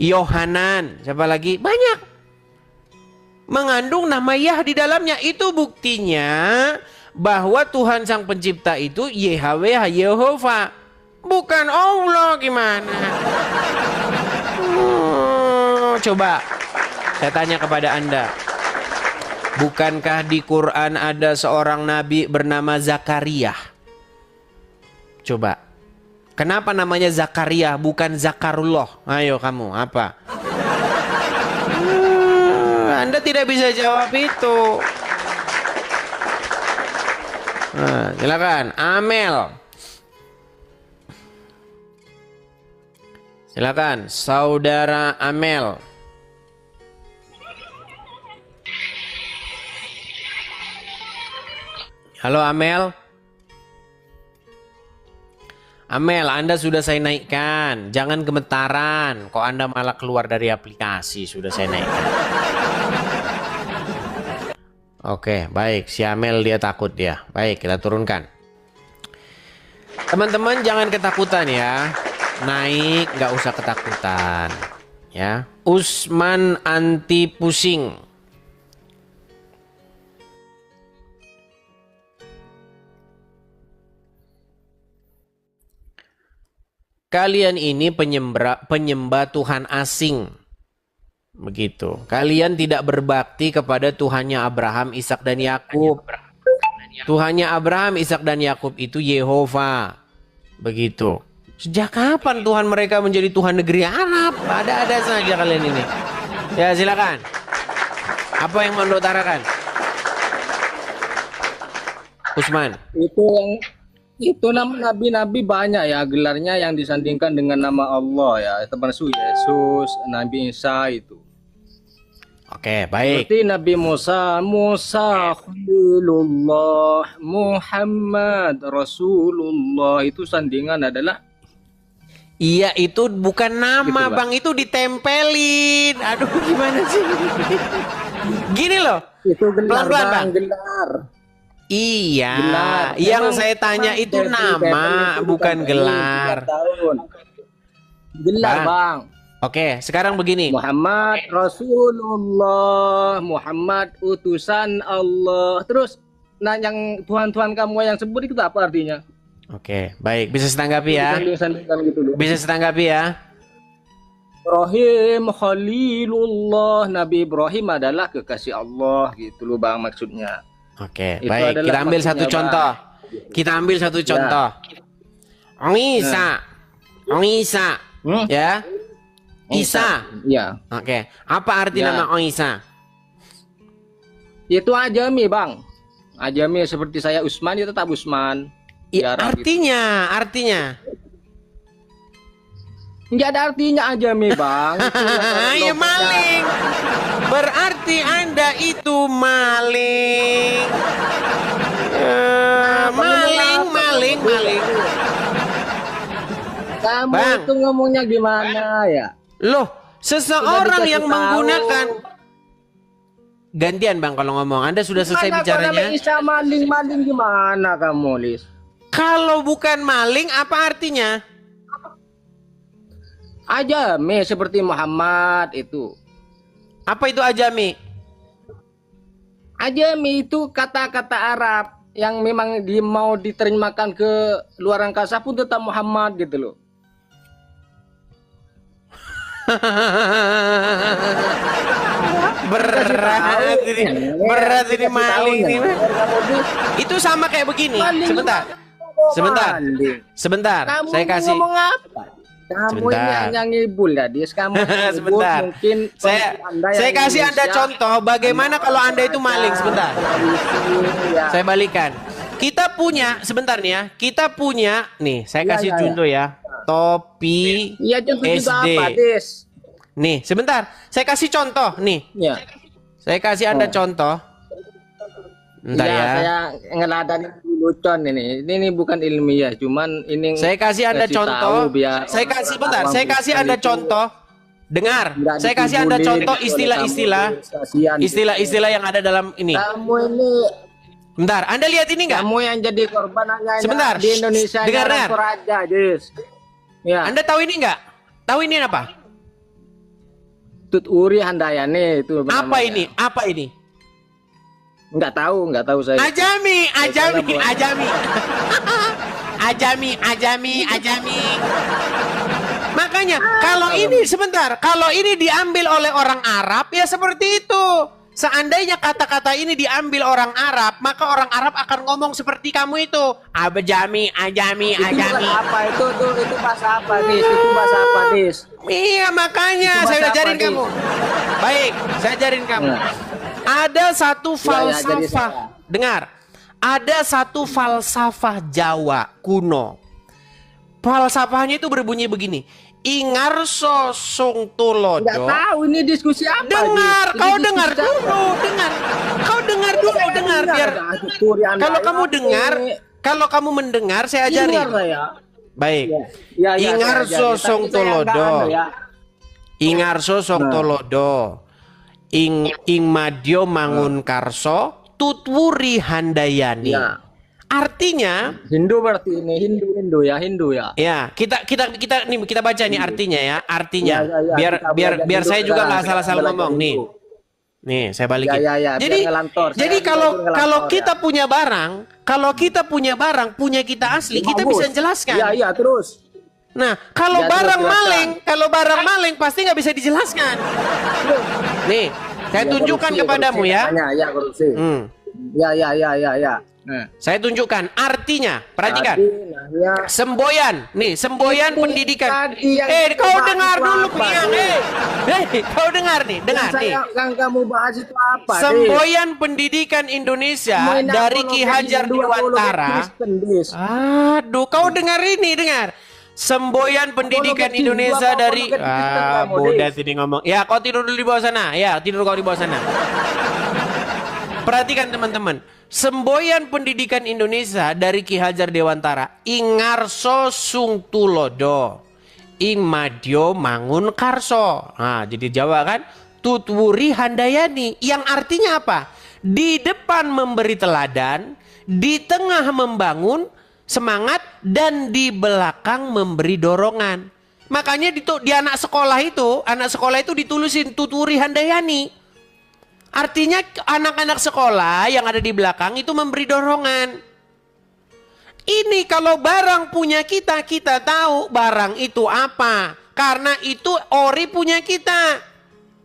Yohanan. Siapa lagi? Banyak. Mengandung nama Yah di dalamnya. Itu buktinya bahwa Tuhan Sang Pencipta itu YHWH, Yehova, bukan Allah. Gimana? Coba saya tanya kepada Anda, bukankah di Quran ada seorang nabi bernama Zakaria? Coba, kenapa namanya Zakaria bukan Zakarullah? Ayo kamu, apa? Anda tidak bisa jawab itu. Nah, silakan, Amel. Silakan, saudara Amel. Halo Amel. Amel, Anda sudah saya naikkan. Jangan gemetaran. Kok Anda malah keluar dari aplikasi? Sudah saya naikkan. Oke, baik. Si Amel dia takut dia. Baik, kita turunkan. Teman-teman jangan ketakutan ya. Naik, nggak usah ketakutan. Ya, Usman anti pusing. Kalian ini penyembah Tuhan asing. Begitu. Kalian tidak berbakti kepada Tuhannya Abraham, Ishak dan Yakub. Tuhannya Abraham, Ishak dan Yakub itu Yehova. Begitu. Sejak kapan Tuhan mereka menjadi Tuhan negeri Arab? Ada-ada saja kalian ini. Ya silakan. Apa yang mau Anda utarakan? Usman. Itu nama nabi-nabi banyak ya gelarnya yang disandingkan dengan nama Allah ya, termasuk Yesus, Nabi Isa itu. Oke, baik. Seperti Nabi Musa Khalilullah, Muhammad Rasulullah, itu sandingan adalah. Iya, itu bukan nama Gitu, Bang, itu ditempelin. Aduh, gimana sih? Gini loh. Itu gelar, Pelan-pelan, Bang. Gelar. Iya, Gelar. yang Memang- saya tanya memang itu dari nama, itu bukan ini, gelar. 3 tahun. Gelar, Bang. Oke, sekarang begini. Muhammad Rasulullah, Muhammad utusan Allah. Terus, nah yang Tuhan-Tuhan kamu yang sebut itu apa artinya? Oke, baik. Bisa setanggapi ya? Disandingkan gitu loh. Bisa setanggapi ya? Ibrahim Khalilullah, Nabi Ibrahim adalah kekasih Allah gitu loh Bang maksudnya. Oke, Itu baik. adalah Kita ambil maksudnya, satu Bang. contoh. Kita ambil satu contoh. Ong Isa. Ong Isa. Ya. Isa. Iya. Oke. Apa arti Ya. nama Ong Isa? Itu Ajami Bang. Ajami seperti saya Usman, itu tetap Usman. Ya, Arab gitu. artinya. Nggak ada artinya Ajami Bang. Itu Ya maling. Berarti Anda itu maling. Maling. Kamu Bang. itu ngomongnya gimana ya? Loh, seseorang dikasih yang tahu. menggunakan gantian Bang kalau ngomong. Anda sudah selesai Gimana kalau bicaranya? nama Isa maling gimana kamu, Lis? Kalau bukan maling apa artinya? Ajami seperti Muhammad itu. Apa itu ajami? Ajami itu kata-kata Arab yang memang mau diterjemahkan ke luar angkasa pun tetap Muhammad gitu loh. Berat ini maling nih. Itu sama kayak begini. Sebentar. Kamu Saya kasih. ngomong apa? Kamu ini hanya ngibul ya, Dis. Kamu ngibul mungkin. Saya kasih Anda contoh bagaimana kalau Anda itu maling. Sebentar. Saya balikan. Kita punya, sebentar nih ya. Kita punya, nih saya kasih contoh ya. Topi SD. Nih, sebentar. Saya kasih contoh nih. Saya kasih Anda contoh. Bentar ya. Saya ngeladani lucon ini. Ini bukan ilmiah, cuman ini. Saya kasih Anda contoh. Saya kasih bentar. Saya kasih Anda contoh. Dengar. Saya kasih Anda contoh istilah-istilah yang ada dalam ini. Kamu ini. Bentar. Anda lihat ini nggak? Kamu yang jadi korban hanya sebentar. Di Indonesia. Dengar. Aja, Dis. Ya. Anda tahu ini nggak? Tahu ini apa? Tuturi Handayani itu. Apa ini? Apa ini? Nggak tahu saya. Ajami. Makanya kalau ini sebentar, kalau ini diambil oleh orang Arab ya seperti itu. Seandainya kata-kata ini diambil orang Arab, maka orang Arab akan ngomong seperti kamu itu. Ajami. Apa itu bahasa apa, Dis? Itu bahasa apa, Dis? Iya, makanya saya udah ajarin kamu. Baik, saya ajarin kamu. Ada satu falsafah. Dengar. Ada satu falsafah Jawa kuno. Falsafahnya itu berbunyi begini. Ingarso sung tulodo. Nggak tahu ini diskusi apa. Dengar, kau dengar dulu, dengar biar. Kalau kamu mendengar, saya ajarin. Baik. Ingarso sung tulodo. Ingarso sung tulodo. Ing madyo mangun karso tutwuri handayani. Artinya Hindu berarti ini Hindu ya. Ya, kita baca nih artinya ya. Artinya biar saya juga nggak salah ngomong nih. Nih, saya balikin. Jadi kalau kita punya barang, punya kita asli, kita bisa jelaskan. Iya, terus. Nah, kalau barang maling pasti nggak bisa dijelaskan. Nih, saya tunjukkan kepadamu ya. Ya. Saya tunjukkan artinya. Perhatikan. Semboyan. Nih, semboyan pendidikan. Kau dengar dulu, Piang. Kau dengar nih. Dengar nih. Yang kamu bahas itu apa? Semboyan pendidikan Indonesia dari Ki Hajar Dewantara. Aduh, kau dengar ini, dengar. Semboyan pendidikan Indonesia dari bodas ini ngomong. Ya, kau tidur dulu di bawah sana. Ya, tidur kau di bawah sana. Perhatikan teman-teman. Semboyan pendidikan Indonesia dari Ki Hajar Dewantara. Ingarso sung tulodo. Ing madyo mangun karso. Nah, jadi Jawa kan. Tutwuri handayani. Yang artinya apa? Di depan memberi teladan. Di tengah membangun semangat. Dan di belakang memberi dorongan. Makanya di anak sekolah itu ditulisin Tutwuri handayani. Artinya anak-anak sekolah yang ada di belakang itu memberi dorongan. Ini kalau barang punya kita tahu barang itu apa. Karena itu ori punya kita.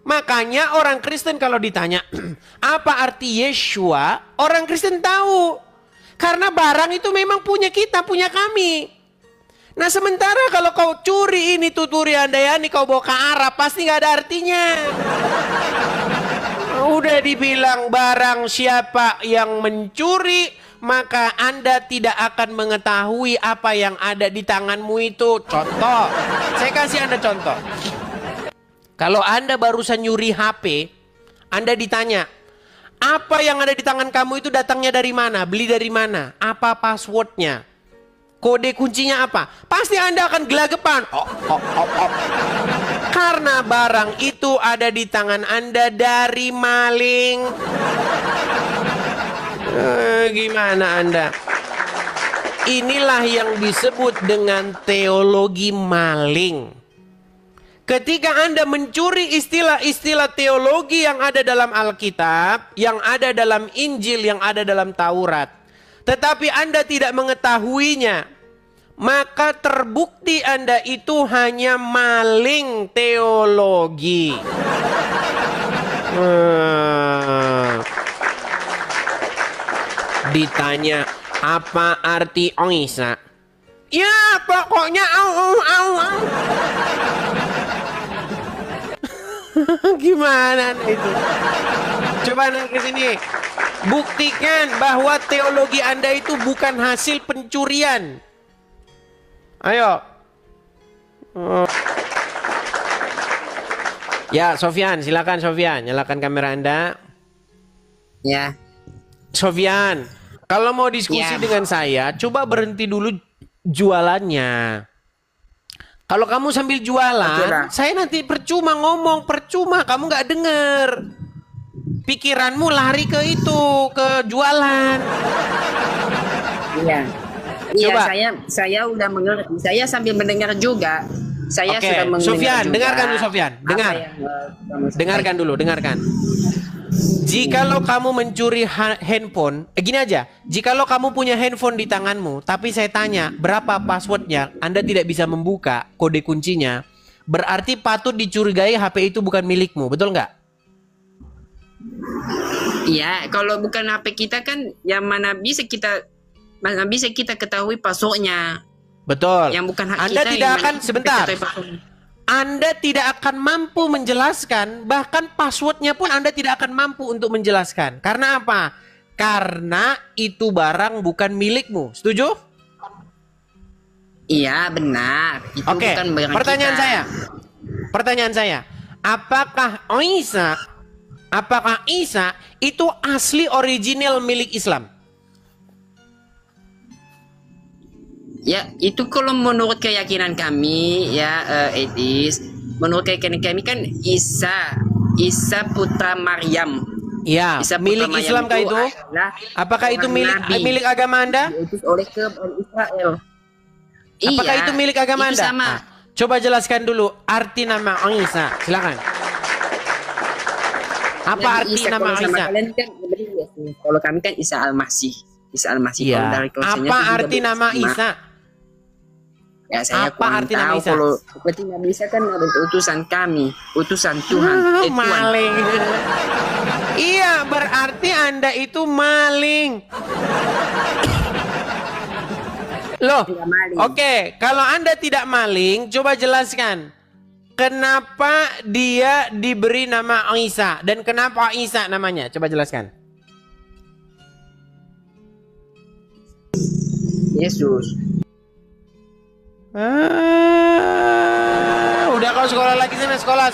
Makanya orang Kristen kalau ditanya apa arti Yeshua, orang Kristen tahu. Karena barang itu memang punya kita, punya kami. Nah sementara kalau kau curi ini Tutwuri handayani, kau bawa ke Arab, pasti nggak ada artinya. Udah dibilang barang siapa yang mencuri, maka Anda tidak akan mengetahui apa yang ada di tanganmu itu. Contoh, saya kasih Anda contoh. Kalau Anda barusan nyuri HP, Anda ditanya, apa yang ada di tangan kamu itu datangnya dari mana? Beli dari mana? Apa passwordnya? Kode kuncinya apa? Pasti Anda akan gelagapan. Karena barang itu ada di tangan Anda dari maling. Gimana Anda? Inilah yang disebut dengan teologi maling. Ketika Anda mencuri istilah-istilah teologi yang ada dalam Alkitab, yang ada dalam Injil, yang ada dalam Taurat, tetapi Anda tidak mengetahuinya, maka terbukti Anda itu hanya maling teologi. Ditanya apa arti Isa? Ya pokoknya au. Gimana itu? Coba naik ke sini. Buktikan bahwa teologi Anda itu bukan hasil pencurian. Ayo. Ya, Sofyan, silakan Sofyan, nyalakan kamera Anda. Ya. Sofyan, kalau mau diskusi Ya. dengan saya, coba berhenti dulu jualannya. Kalau kamu sambil jualan, saya nanti percuma ngomong, percuma kamu nggak denger. Pikiranmu lari ke itu, ke jualan. Iya. Iya, Coba. saya udah mengerti. Saya sambil mendengar juga. Saya Oke, sudah mendengar Sofyan, juga dengarkan dulu Sofyan, apa dengar. yang, kamu Dengarkan dulu, dengarkan. Jikalau kamu mencuri handphone, gini aja. Jikalau kamu punya handphone di tanganmu, tapi saya tanya berapa passwordnya, Anda tidak bisa membuka kode kuncinya, berarti patut dicurigai HP itu bukan milikmu, betul nggak? Iya, kalau bukan HP kita kan yang mana bisa kita ketahui passwordnya. Betul. Yang bukan hak Anda kita. tidak yang akan mana kita sebentar. ketahui passwordnya. Anda tidak akan mampu menjelaskan, bahkan passwordnya pun Anda tidak akan mampu untuk menjelaskan. Karena apa? Karena itu barang bukan milikmu. Setuju? Iya, benar. Itu Oke, bukan barang pertanyaan saya. Apakah Isa itu asli original milik Islam? Ya, itu kalau menurut keyakinan kami ya etis, menurut keyakinan kami kan Isa putra Maryam. Iya, Isa milik putra Islam Maryam kah itu? adalah Apakah itu seorang nabi. milik agama Anda? Diutus oleh ke Israel. Apakah Iya, itu milik agama itu Anda? sama. Ah, coba jelaskan dulu arti nama Isa. Silakan. Apa Nabi arti nama kalau sama Isa? kalian kan berbeda sih. Kalau kami kan Isa Al-Masih. Isa Al-Masih. Iya. Kalau dari kelasnya Apa itu juga arti nama sama. Isa? Ya, saya Apa kurang arti nama tahu. Isa? Kalau seperti Nabi Isa kan ada utusan kami, utusan Tuhan. Tuhan. Maling. Iya, berarti Anda itu maling. Loh, oke, kalau Anda tidak maling, coba jelaskan. Kenapa dia diberi nama Isa dan kenapa Isa namanya? Coba jelaskan. Yesus. Udah kau sekolah lagi sana, sekolah.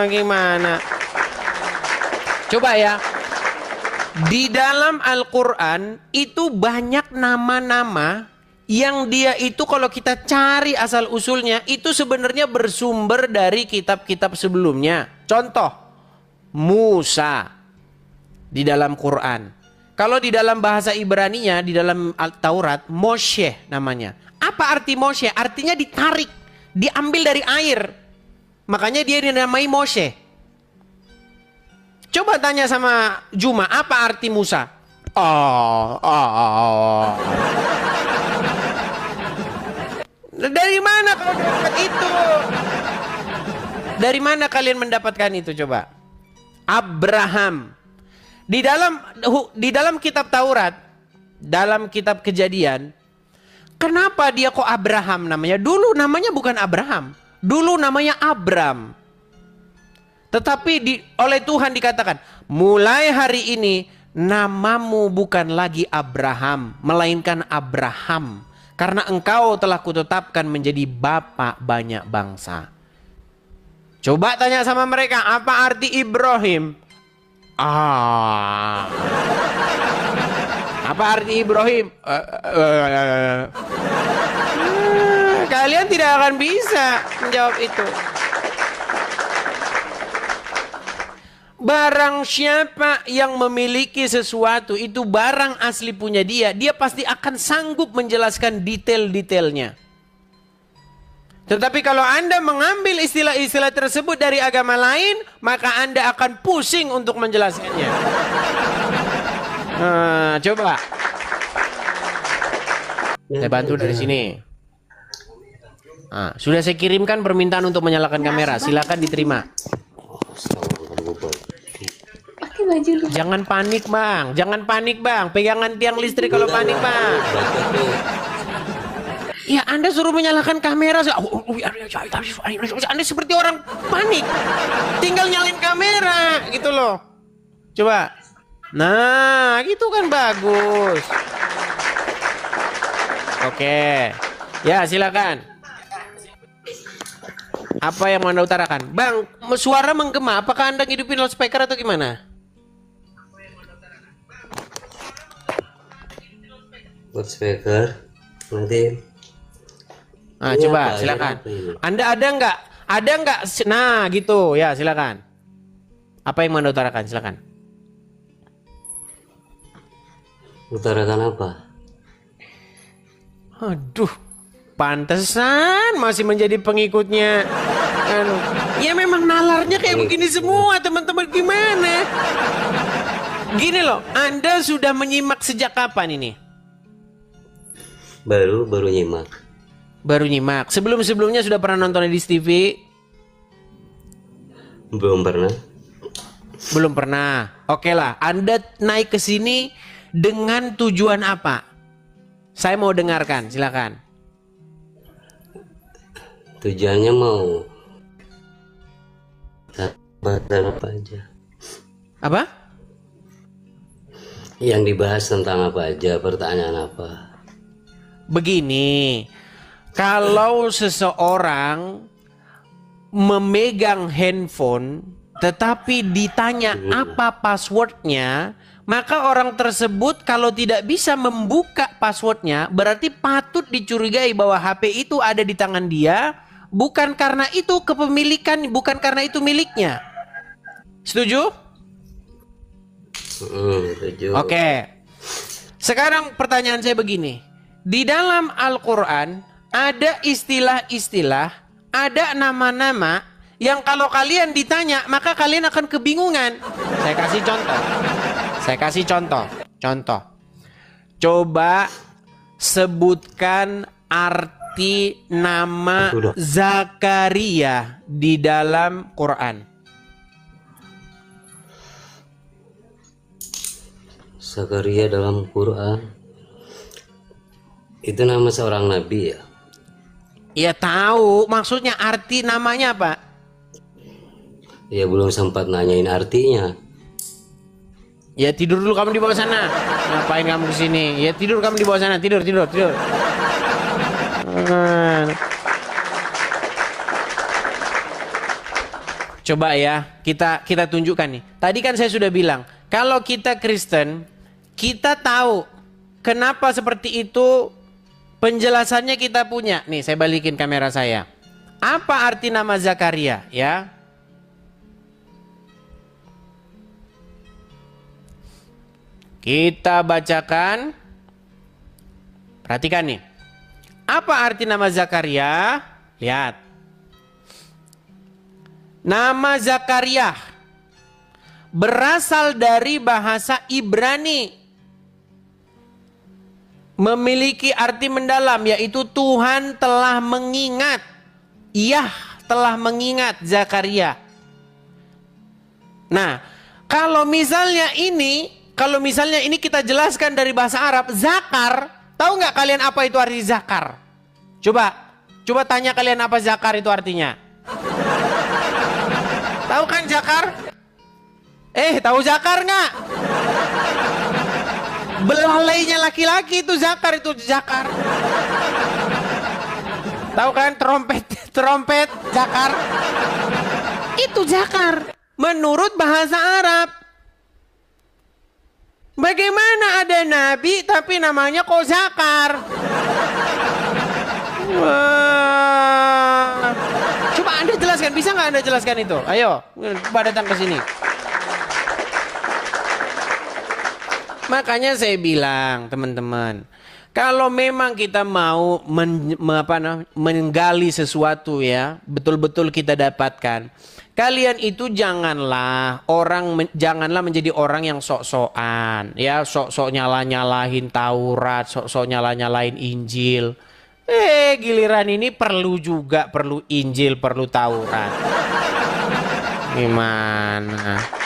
Gimana? Coba ya. Di dalam Al-Quran itu banyak nama-nama yang dia itu kalau kita cari asal usulnya itu sebenarnya bersumber dari kitab-kitab sebelumnya. Contoh, Musa di dalam Quran. Kalau di dalam bahasa Ibraninya, di dalam Taurat, Moshe namanya. Apa arti Moshe? Artinya ditarik, diambil dari air. Makanya dia dinamai Moshe. Coba tanya sama Juma, apa arti Musa? Dari mana kau dapat itu? Dari mana kalian mendapatkan itu coba? Abraham. Di dalam kitab Taurat, dalam kitab Kejadian, kenapa dia kok Abraham namanya? Dulu namanya bukan Abraham, dulu namanya Abram. Tetapi oleh Tuhan dikatakan, mulai hari ini namamu bukan lagi Abraham, melainkan Abraham, karena engkau telah kutetapkan menjadi bapa banyak bangsa. Coba tanya sama mereka, apa arti Ibrahim? Apa arti Ibrahim? Kalian tidak akan bisa menjawab itu. Barang siapa yang memiliki sesuatu itu barang asli punya dia, dia pasti akan sanggup menjelaskan detail-detailnya. Tetapi kalau Anda mengambil istilah-istilah tersebut dari agama lain, maka Anda akan pusing untuk menjelaskannya. Coba. Saya bantu dari sini. Nah, sudah saya kirimkan permintaan untuk menyalakan kamera. Silakan diterima. Jangan panik bang, jangan panik bang. Pegangan tiang listrik kalau panik bang. Ya Anda suruh menyalakan kamera. Anda seperti orang panik. Tinggal nyalain kamera gitu loh. Coba. Nah gitu kan bagus. Oke. Ya silakan. Apa yang mau Anda utarakan? Bang, suara menggema. Apakah Anda ngidupin loudspeaker atau gimana? Loudspeaker. Nanti. Nah, coba silakan. Anda ada nggak? Ada nggak? Nah, gitu. Ya, silakan. Apa yang mau Anda utarakan? Silakan. Utarakan apa? Aduh, pantesan masih menjadi pengikutnya. Ya memang nalarnya kayak begini semua, teman-teman. Gimana? Gini loh, Anda sudah menyimak sejak kapan ini? Baru nyimak. Baru nyimak. Sebelum-sebelumnya sudah pernah nonton di TV? Belum pernah. Belum pernah. Oke lah, Anda naik ke sini dengan tujuan apa? Saya mau dengarkan, silakan. Tujuannya mau apa aja. Apa? Yang dibahas tentang apa aja, pertanyaan apa? Begini, kalau seseorang memegang handphone tetapi ditanya apa passwordnya, maka orang tersebut kalau tidak bisa membuka passwordnya berarti patut dicurigai bahwa HP itu ada di tangan dia, bukan karena itu kepemilikan, bukan karena itu miliknya. Setuju? Setuju. Oke. Sekarang pertanyaan saya begini. Di dalam Al-Quran ada istilah-istilah, ada nama-nama yang kalau kalian ditanya maka kalian akan kebingungan. Saya kasih contoh. Contoh. Coba sebutkan arti nama Zakaria di dalam Quran. Zakaria dalam Quran. Itu nama seorang nabi ya? Ya tahu, maksudnya arti namanya apa? Ya belum sempat nanyain artinya. Ya tidur dulu kamu di bawah sana. Ngapain kamu kesini? Ya tidur kamu di bawah sana, tidur. Coba ya, kita tunjukkan nih. Tadi kan saya sudah bilang, kalau kita Kristen, kita tahu kenapa seperti itu. Penjelasannya kita punya. Nih, saya balikin kamera saya. Apa arti nama Zakaria, ya? Kita bacakan. Perhatikan nih. Apa arti nama Zakaria? Lihat. Nama Zakaria berasal dari bahasa Ibrani. Memiliki arti mendalam, yaitu Tuhan telah mengingat. Yah telah mengingat Zakaria. Nah, kalau misalnya ini kita jelaskan dari bahasa Arab, zakar, tahu nggak kalian apa itu arti zakar? Coba tanya kalian apa zakar itu artinya. Tahu kan zakar? Tahu zakar nggak? Belalainya laki-laki itu zakar, Tahu kan trompet zakar? Itu zakar menurut bahasa Arab. Bagaimana ada nabi tapi namanya kok zakar? Wah. Coba Anda jelaskan, bisa nggak Anda jelaskan itu? Ayo, coba datang ke sini. Makanya saya bilang, teman-teman, kalau memang kita mau menggali sesuatu ya, betul-betul kita dapatkan. Kalian itu janganlah menjadi orang yang sok-sokan, ya, sok-sok nyala-nyalahin Taurat, sok-sok nyala-nyalahin Injil. Giliran ini perlu juga, perlu Injil, perlu Taurat. Gimana?